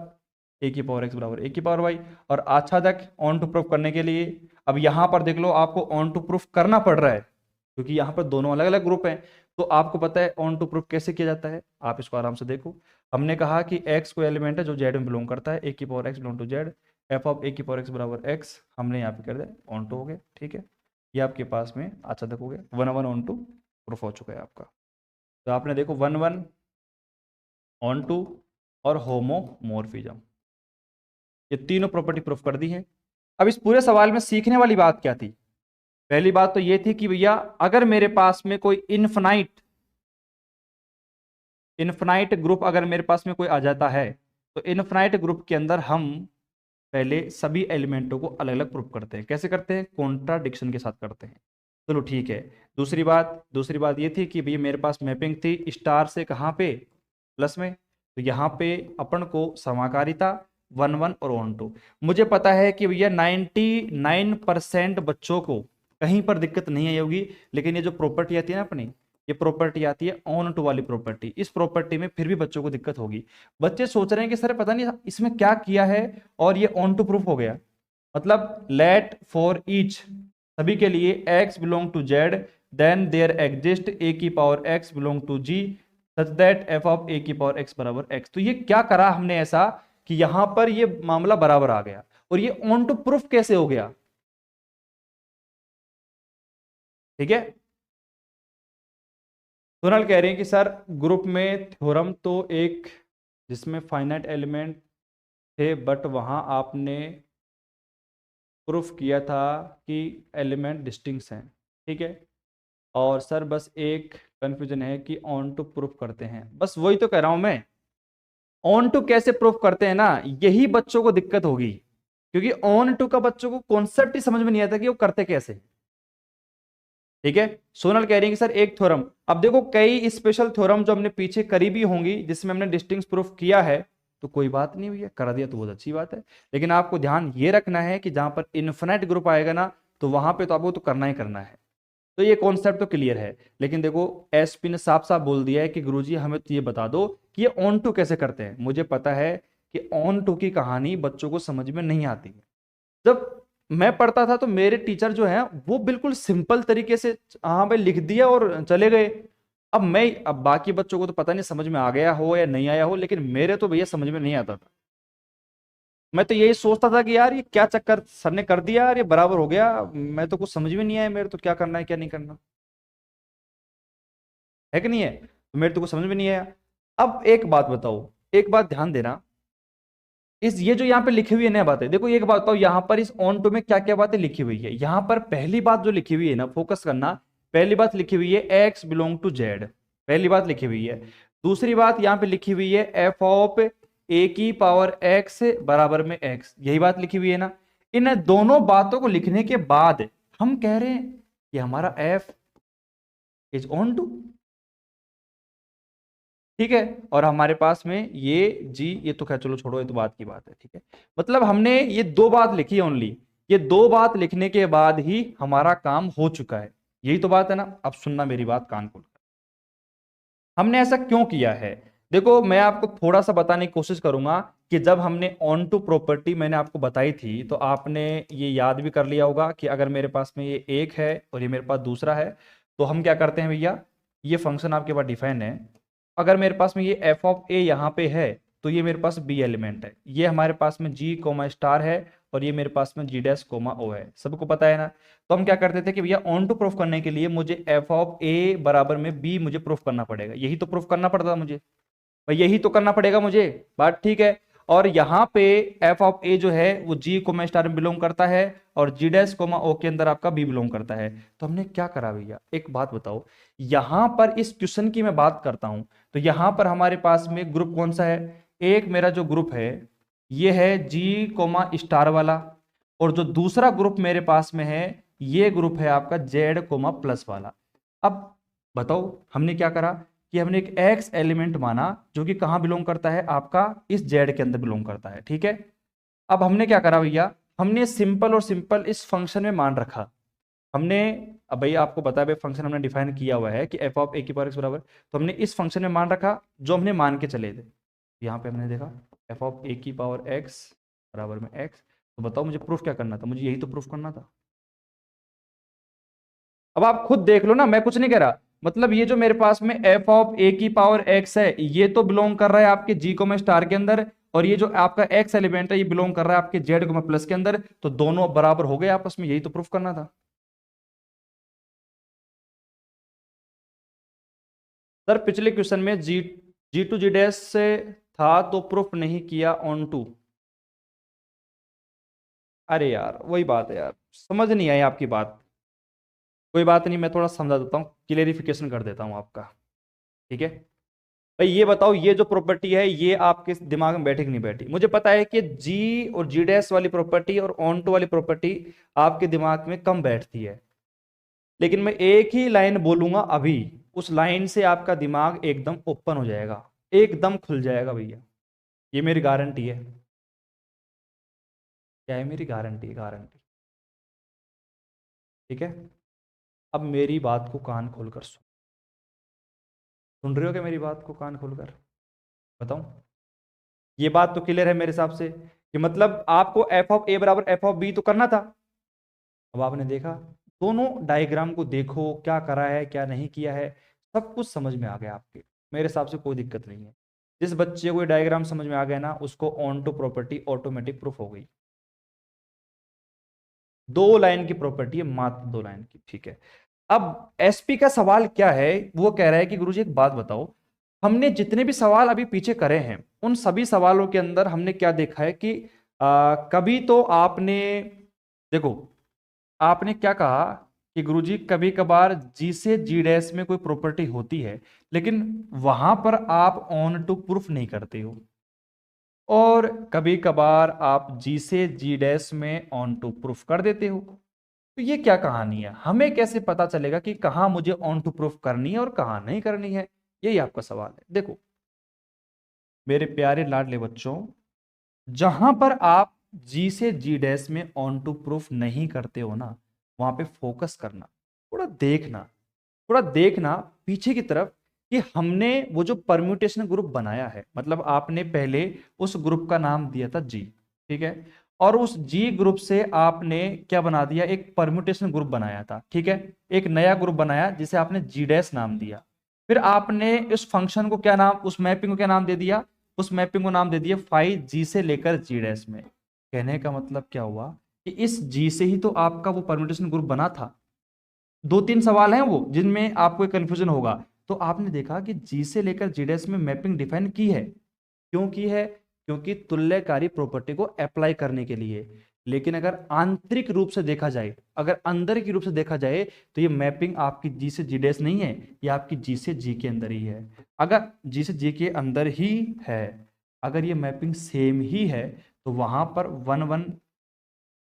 ए की पावर एक्स बराबर ए की पावर वाई और अच्छा तक ऑन टू प्रूफ करने के लिए अब यहां पर देख लो आपको ऑन टू प्रूफ करना पड़ रहा है क्योंकि यहां पर दोनों अलग अलग ग्रुप हैं। तो आपको पता है ऑन टू प्रूफ कैसे किया जाता है, आप इसको आराम से देखो। हमने कहा कि x कोई एलिमेंट है जो z में बिलोंग करता है, ए की power x belong to z, f of a की पावर x बराबर x हमने यहाँ पे कर दिया ऑन टू हो गया। ठीक है, ये आपके पास में अच्छा तक हो गया, 1 1 ऑन टू प्रूफ हो चुका है आपका। तो आपने देखो 1 1 ऑन टू और होमोमोर्फिज्म, ये तीनों प्रॉपर्टी प्रूफ कर दी है। अब इस पूरे सवाल में सीखने वाली बात क्या थी, पहली बात तो ये थी कि भैया अगर मेरे पास में कोई इनफिनाइट ग्रुप अगर मेरे पास में कोई आ जाता है तो इनफिनाइट ग्रुप के अंदर हम पहले सभी एलिमेंटों को अलग अलग प्रूफ करते हैं। कैसे करते हैं, कॉन्ट्राडिक्शन के साथ करते हैं। चलो ठीक है। दूसरी बात ये थी कि भैया मेरे पास मैपिंग थी स्टार से कहाँ पे, प्लस में। तो यहाँ पे अपन को समाकारिता 1 1 और ऑन टू। मुझे पता है कि भैया 99% बच्चों को कहीं पर दिक्कत नहीं आई होगी, लेकिन ये जो प्रॉपर्टी आती है ना अपनी, ये प्रॉपर्टी आती है ऑन टू वाली प्रॉपर्टी, इस प्रॉपर्टी में फिर भी बच्चों को दिक्कत होगी। बच्चे सोच रहे हैं कि सर पता नहीं इसमें क्या किया है और ये ऑन टू प्रूफ हो गया। मतलब लेट फॉर ईच, सभी के लिए x belong to z then there exist a की power x belong to g such that f of a की पावर x बराबर x। तो ये क्या करा हमने ऐसा कि यहां पर ये मामला बराबर आ गया और ये ऑन टू प्रूफ कैसे हो गया। ठीक है, सोनल कह रहे हैं कि सर ग्रुप में थ्योरम तो एक जिसमें फाइनाइट एलिमेंट थे बट वहां आपने प्रूफ किया था कि एलिमेंट डिस्टिंक्ट हैं। ठीक है, और सर बस एक कंफ्यूजन है कि ऑन टू प्रूफ करते हैं, बस वही तो कह रहा हूं मैं। ऑन टू कैसे प्रूफ करते हैं ना, यही बच्चों को दिक्कत होगी क्योंकि ऑन टू का बच्चों को कॉन्सेप्ट ही समझ में नहीं आता कि वो करते कैसे। ठीक है, सोनल कह रही है कि सर एक थ्योरम, अब देखो कई स्पेशल थ्योरम जो हमने पीछे करीबी होंगी जिसमें हमने डिस्टिंक्ट प्रूफ किया है, तो कोई बात नहीं भैया, करा दिया तो बहुत अच्छी बात है। लेकिन आपको ध्यान ये रखना है कि जहां पर इन्फिनिट ग्रुप आएगा ना तो वहां पे तो आपको तो करना ही करना है। तो ये कॉन्सेप्ट तो क्लियर है, लेकिन देखो एसपी ने साफ साफ बोल दिया है कि गुरुजी हमें तो ये बता दो कि ये ऑन टू कैसे करते हैं। मुझे पता है कि ऑन टू की कहानी बच्चों को समझ में नहीं आती है। जब मैं पढ़ता था तो मेरे टीचर जो है वो बिल्कुल सिंपल तरीके से हाँ भाई लिख दिया और चले गए। अब बाकी बच्चों को तो पता नहीं समझ में आ गया हो या नहीं आया हो, लेकिन मेरे तो भैया समझ में नहीं आता था। मैं तो यही सोचता था कि यार ये क्या चक्कर सर ने कर दिया यार, ये बराबर हो गया, मैं तो कुछ समझ में नहीं आया, मेरे तो क्या करना है क्या नहीं करना है कि नहीं है, तो मेरे तो कुछ समझ में नहीं आया। अब एक बात बताओ, एक बात ध्यान देना, इस ये जो यहाँ पे लिखी हुई है ना बातें, देखो एक बात बताओ यहाँ पर इस ऑन टू में क्या क्या बातें लिखी हुई है। यहाँ पर पहली बात जो लिखी हुई है ना, फोकस करना, पहली बात लिखी हुई है एक्स बिलोंग टू जेड, पहली बात लिखी हुई है। दूसरी बात यहाँ पे लिखी हुई है एफ ऑफ ए की पावर एक्स बराबर में एक्स, यही बात लिखी हुई है ना। इन दोनों बातों को लिखने के बाद हम कह रहे हैं कि हमारा एफ इज ऑन टू। ठीक है, और हमारे पास में ये जी, ये तो खैर चलो छोड़ो, ये तो बात की बात है। ठीक है, मतलब हमने ये दो बात लिखी है ओनली, ये दो बात लिखने के बाद ही हमारा काम हो चुका है, यही तो बात है ना। अब सुनना मेरी बात कान खोल, हमने ऐसा क्यों किया है। देखो मैं आपको थोड़ा सा बताने की कोशिश करूंगा कि जब हमने ऑन टू प्रॉपर्टी मैंने आपको बताई थी तो आपने ये याद भी कर लिया होगा कि अगर मेरे पास में ये एक है और ये मेरे पास दूसरा है तो हम क्या करते हैं भैया, ये फंक्शन आपके पास डिफाइन है। अगर मेरे पास में ये एफ ऑफ ए यहाँ पे है तो ये मेरे पास बी एलिमेंट है, ये हमारे पास में जी कोमा स्टार है और ये मेरे पास में जी डैश कोमा ओ है, सबको पता है ना। तो हम क्या करते थे कि भैया ऑन टू प्रूफ करने के लिए मुझे एफ ऑफ ए बराबर में बी मुझे प्रूफ करना पड़ेगा, यही तो प्रूफ करना पड़ता मुझे भाई, यही तो करना पड़ेगा मुझे, बात ठीक है। और यहाँ पे एफ ऑफ ए जो है वो जी कोमा स्टार में बिलोंग करता है और जी डैश कोमा ओ के अंदर आपका बी बिलोंग करता है। तो हमने क्या करा भैया, एक बात बताओ, यहां पर इस क्वेश्चन की मैं बात करता हूं तो यहां पर हमारे पास में ग्रुप कौन सा है, एक मेरा जो ग्रुप है ये है जी कोमा स्टार वाला और जो दूसरा ग्रुप मेरे पास में है ये ग्रुप है आपका जेड कोमा प्लस वाला। अब बताओ हमने क्या करा कि हमने एक एक्स एलिमेंट माना जो कि कहां बिलोंग करता है आपका इस जेड के अंदर बिलोंग करता है, ठीक है। अब हमने क्या करा भैया, हमने सिंपल और सिंपल इस फंक्शन में मान रखा हमने। अब भैया आपको पता है भाई फंक्शन हमने डिफाइन किया हुआ है कि एफ ऑफ ए की पावर एक्स बराबर, तो हमने इस फंक्शन में मान रखा जो हमने मान के चले थे। यहाँ पे हमने देखा एफ ऑफ ए की पावर एक्स बराबर में एक्स, तो बताओ मुझे प्रूफ क्या करना था, मुझे यही तो प्रूफ करना था। अब आप खुद देख लो ना, मैं कुछ नहीं कह रहा, मतलब ये जो मेरे पास में एफ ऑफ ए की पावर एक्स है ये तो बिलोंग कर रहा है आपके जी को में स्टार के अंदर और ये जो आपका एक्स एलिमेंट है ये बिलोंग कर रहा है आपके जेड को में प्लस के अंदर, तो दोनों बराबर हो गए आपस में, यही तो प्रूफ करना था। सर पिछले क्वेश्चन में जी जी टू जी डैश से था तो प्रूफ नहीं किया ऑन टू। अरे यार वही बात है यार, समझ नहीं आई आपकी बात। कोई बात नहीं, मैं थोड़ा समझा देता हूँ, क्लियरिफिकेशन कर देता हूँ आपका, ठीक है। भाई ये बताओ ये जो प्रॉपर्टी है ये आपके दिमाग में बैठी कि नहीं बैठी, मुझे पता है कि जी और जी डैश वाली प्रॉपर्टी और ऑन टू वाली प्रॉपर्टी आपके दिमाग में कम बैठती है, लेकिन मैं एक ही लाइन बोलूंगा अभी, उस लाइन से आपका दिमाग एकदम ओपन हो जाएगा, एकदम खुल जाएगा भैया, ये मेरी गारंटी है। क्या है, मेरी गारंटी, गारंटी, ठीक है। अब मेरी बात को कान खोलकर सुन रहे हो क्या, मेरी बात को कान खोलकर बताऊं। ये बात तो क्लियर है मेरे हिसाब से कि मतलब आपको एफ ऑफ ए बराबर एफ ऑफ बी तो करना था। अब आपने देखा दोनों डायग्राम को देखो, क्या करा है क्या नहीं किया है, सब कुछ समझ में आ गया आपके, मेरे हिसाब से कोई दिक्कत नहीं है। जिस बच्चे को ये डायग्राम समझ में आ गया ना उसको onto property automatic proof हो गई। दो लाइन की प्रॉपर्टी है, मात्र दो लाइन की, ठीक है। अब एसपी का सवाल क्या है, वो कह रहा है कि गुरुजी एक बात बताओ, हमने जितने भी सवाल अभी पीछे करे हैं उन सभी सवालों के अंदर हमने क्या देखा है कि कभी तो आपने देखो आपने क्या कहा कि गुरुजी कभी कभार जी से जी डैश में कोई प्रॉपर्टी होती है लेकिन वहां पर आप ऑन टू प्रूफ नहीं करते हो, और कभी कभार आप जी से जी डैश में ऑन टू प्रूफ कर देते हो। तो ये क्या कहानी है, हमें कैसे पता चलेगा कि कहां मुझे ऑन टू प्रूफ करनी है और कहां नहीं करनी है, यही आपका सवाल है। देखो मेरे प्यारे लाडले बच्चों, जहां पर आप जी से जी डैश में ऑन टू प्रूफ नहीं करते हो ना वहां पे फोकस करना, थोड़ा देखना, थोड़ा देखना पीछे की तरफ कि हमने वो जो परम्यूटेशन ग्रुप बनाया है, मतलब आपने पहले उस ग्रुप का नाम दिया था जी, ठीक है, और उस जी ग्रुप से आपने क्या बना दिया, एक परम्यूटेशन ग्रुप बनाया था, ठीक है, एक नया ग्रुप बनाया जिसे आपने जी डैश नाम दिया। फिर आपने उस फंक्शन को क्या नाम, उस मैपिंग को क्या नाम दे दिया, उस मैपिंग को नाम दे दिया फाइव जी से लेकर जी डैश में। कहने का मतलब क्या हुआ कि इस जी से ही तो आपका वो परम्यूटेशन ग्रुप बना था। दो तीन सवाल हैं वो जिनमें आपको कंफ्यूजन होगा, तो आपने देखा कि जी से लेकर जीडीएस में मैपिंग डिफाइन की है, क्यों की है, क्योंकि तुल्यकारी प्रॉपर्टी को अप्लाई करने के लिए। लेकिन अगर आंतरिक रूप से देखा जाए, अगर अंदर की रूप से देखा जाए तो ये मैपिंग आपकी जी से जीडीएस नहीं है, ये आपकी जी से जी के अंदर ही है। अगर जी से जी के अंदर ही है, अगर ये मैपिंग सेम ही है तो वहां पर वन वन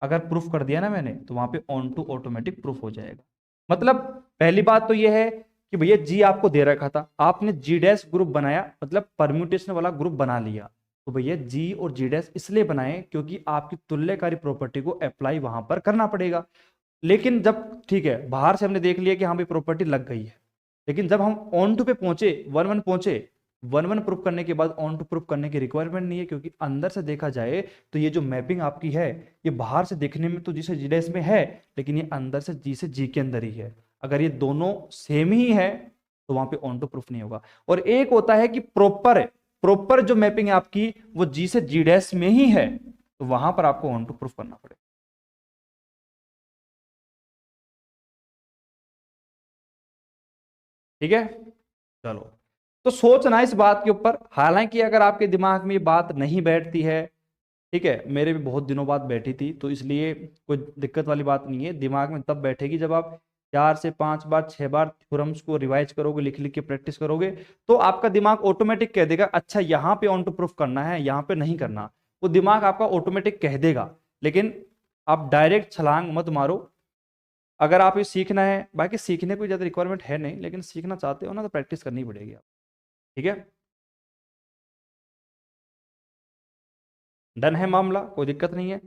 अगर प्रूफ कर दिया ना मैंने तो वहां पे ऑन टू ऑटोमेटिक प्रूफ हो जाएगा। मतलब पहली बात तो यह है कि भैया जी आपको दे रखा था, आपने जी डैश ग्रुप बनाया, मतलब परम्यूटेशन वाला ग्रुप बना लिया, तो भैया जी और जी डैश इसलिए बनाए क्योंकि आपकी तुल्यकारी प्रॉपर्टी को अप्लाई वहां पर करना पड़ेगा। लेकिन जब ठीक है बाहर से हमने देख लिया कि हाँ भाई प्रॉपर्टी लग गई है, लेकिन जब हम ऑन टू पे पहुंचे, वन वन पहुंचे, वन वन प्रूफ करने के बाद ऑन टू प्रूफ करने की रिक्वायरमेंट नहीं है, क्योंकि अंदर से देखा जाए तो ये जो मैपिंग आपकी है ये बाहर से देखने में तो जी से जी डैश में है, लेकिन ये अंदर से जी से जी के अंदर ही है। अगर ये दोनों सेम ही है तो वहां पे ऑन टू प्रूफ नहीं होगा। और एक होता है कि प्रॉपर प्रॉपर जो मैपिंग है आपकी वो जी से जी डैश में ही है, तो वहां पर आपको ऑन टू प्रूफ करना पड़ेगा। ठीक है, चलो। तो सोचना इस बात के ऊपर, हालांकि अगर आपके दिमाग में ये बात नहीं बैठती है, ठीक है, मेरे भी बहुत दिनों बाद बैठी थी, तो इसलिए कोई दिक्कत वाली बात नहीं है। दिमाग में तब बैठेगी जब आप 4 से 5 बार 6 बार थ्योरम्स को रिवाइज करोगे, लिख लिख के प्रैक्टिस करोगे, तो आपका दिमाग ऑटोमेटिक कह देगा अच्छा यहाँ पे ऑन टू प्रूफ करना है, यहाँ पे नहीं करना। वो दिमाग आपका ऑटोमेटिक कह देगा। लेकिन आप डायरेक्ट छलांग मत मारो। अगर आप ये सीखना है, बाकी सीखने कोई ज़्यादा रिक्वायरमेंट है नहीं, लेकिन सीखना चाहते हो ना तो प्रैक्टिस करनी पड़ेगी आप। ठीक है, डन है मामला, कोई दिक्कत नहीं है।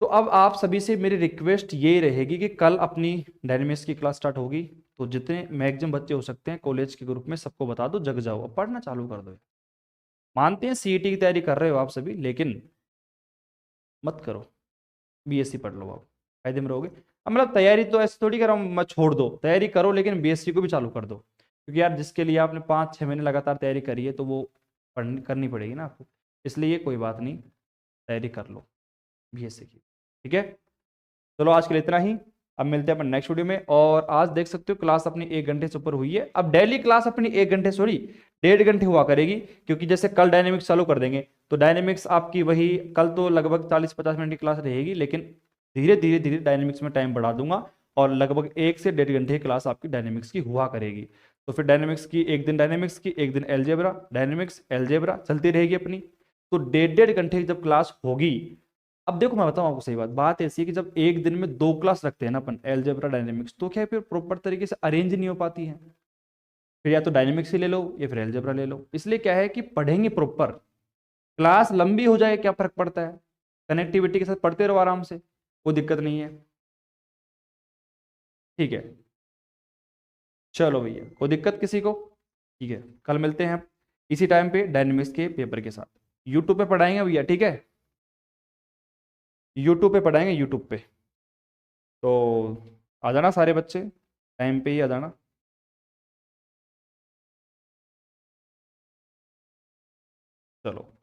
तो अब आप सभी से मेरी रिक्वेस्ट ये रहेगी कि कल अपनी डायनेमिक्स की क्लास स्टार्ट होगी, तो जितने मैक्सिमम बच्चे हो सकते हैं कॉलेज के ग्रुप में सबको बता दो, जग जाओ, अब पढ़ना चालू कर दो। मानते हैं सीईटी की तैयारी कर रहे हो आप सभी, लेकिन मत करो, बीएससी पढ़ लो, आप फायदे में रहोगे। अब मतलब तैयारी तो ऐसे थोड़ी कर रहा हूँ मैं छोड़ दो, तैयारी करो लेकिन बीएससी को भी चालू कर दो, क्योंकि यार जिसके लिए आपने 5-6 महीने लगातार तैयारी करी है तो वो पढ़नी करनी पड़ेगी ना आपको। इसलिए कोई बात नहीं, तैयारी कर लो बीएससी की। ठीक है, चलो आज के लिए इतना ही। अब मिलते हैं अपन नेक्स्ट वीडियो में। और आज देख सकते हो क्लास अपनी 1 घंटे से ऊपर हुई है। अब डेली क्लास अपनी 1 घंटे सॉरी 1.5 घंटे हुआ करेगी, क्योंकि जैसे कल डायनेमिक्स चालू कर देंगे तो डायनेमिक्स आपकी वही कल तो लगभग 40-50 मिनट की क्लास रहेगी, लेकिन धीरे धीरे धीरे डायनेमिक्स में टाइम बढ़ा दूंगा और लगभग 1 से 1.5 घंटे की क्लास आपकी डायनेमिक्स की हुआ करेगी। तो फिर डायनेमिक्स की एक दिन डायनेमिक्स की, एक दिन एलजेब्रा, डायनेमिक्स एलजेब्रा चलती रहेगी अपनी। तो 1.5 घंटे की जब क्लास होगी, अब देखो मैं बताऊं आपको सही बात, बात ऐसी है कि जब एक दिन में 2 क्लास रखते हैं ना अपन एलजेब्रा डायनेमिक्स, तो क्या फिर प्रॉपर तरीके से अरेंज नहीं हो पाती है। फिर या तो डायनेमिक्स ही ले लो या फिर एलजेब्रा ले लो। इसलिए क्या है कि पढ़ेंगे प्रॉपर, क्लास लंबी हो जाए क्या फर्क पड़ता है, कनेक्टिविटी के साथ पढ़ते रहो आराम से, कोई दिक्कत नहीं है। ठीक है, चलो भैया, कोई दिक्कत किसी को? ठीक है, कल मिलते हैं इसी टाइम पे डायनेमिक्स के पेपर के साथ। यूट्यूब पे पढ़ाएंगे भैया, ठीक है, यूट्यूब पे पढ़ाएंगे, यूट्यूब पे। तो आ जाना सारे बच्चे, टाइम पे ही आ जाना। चलो।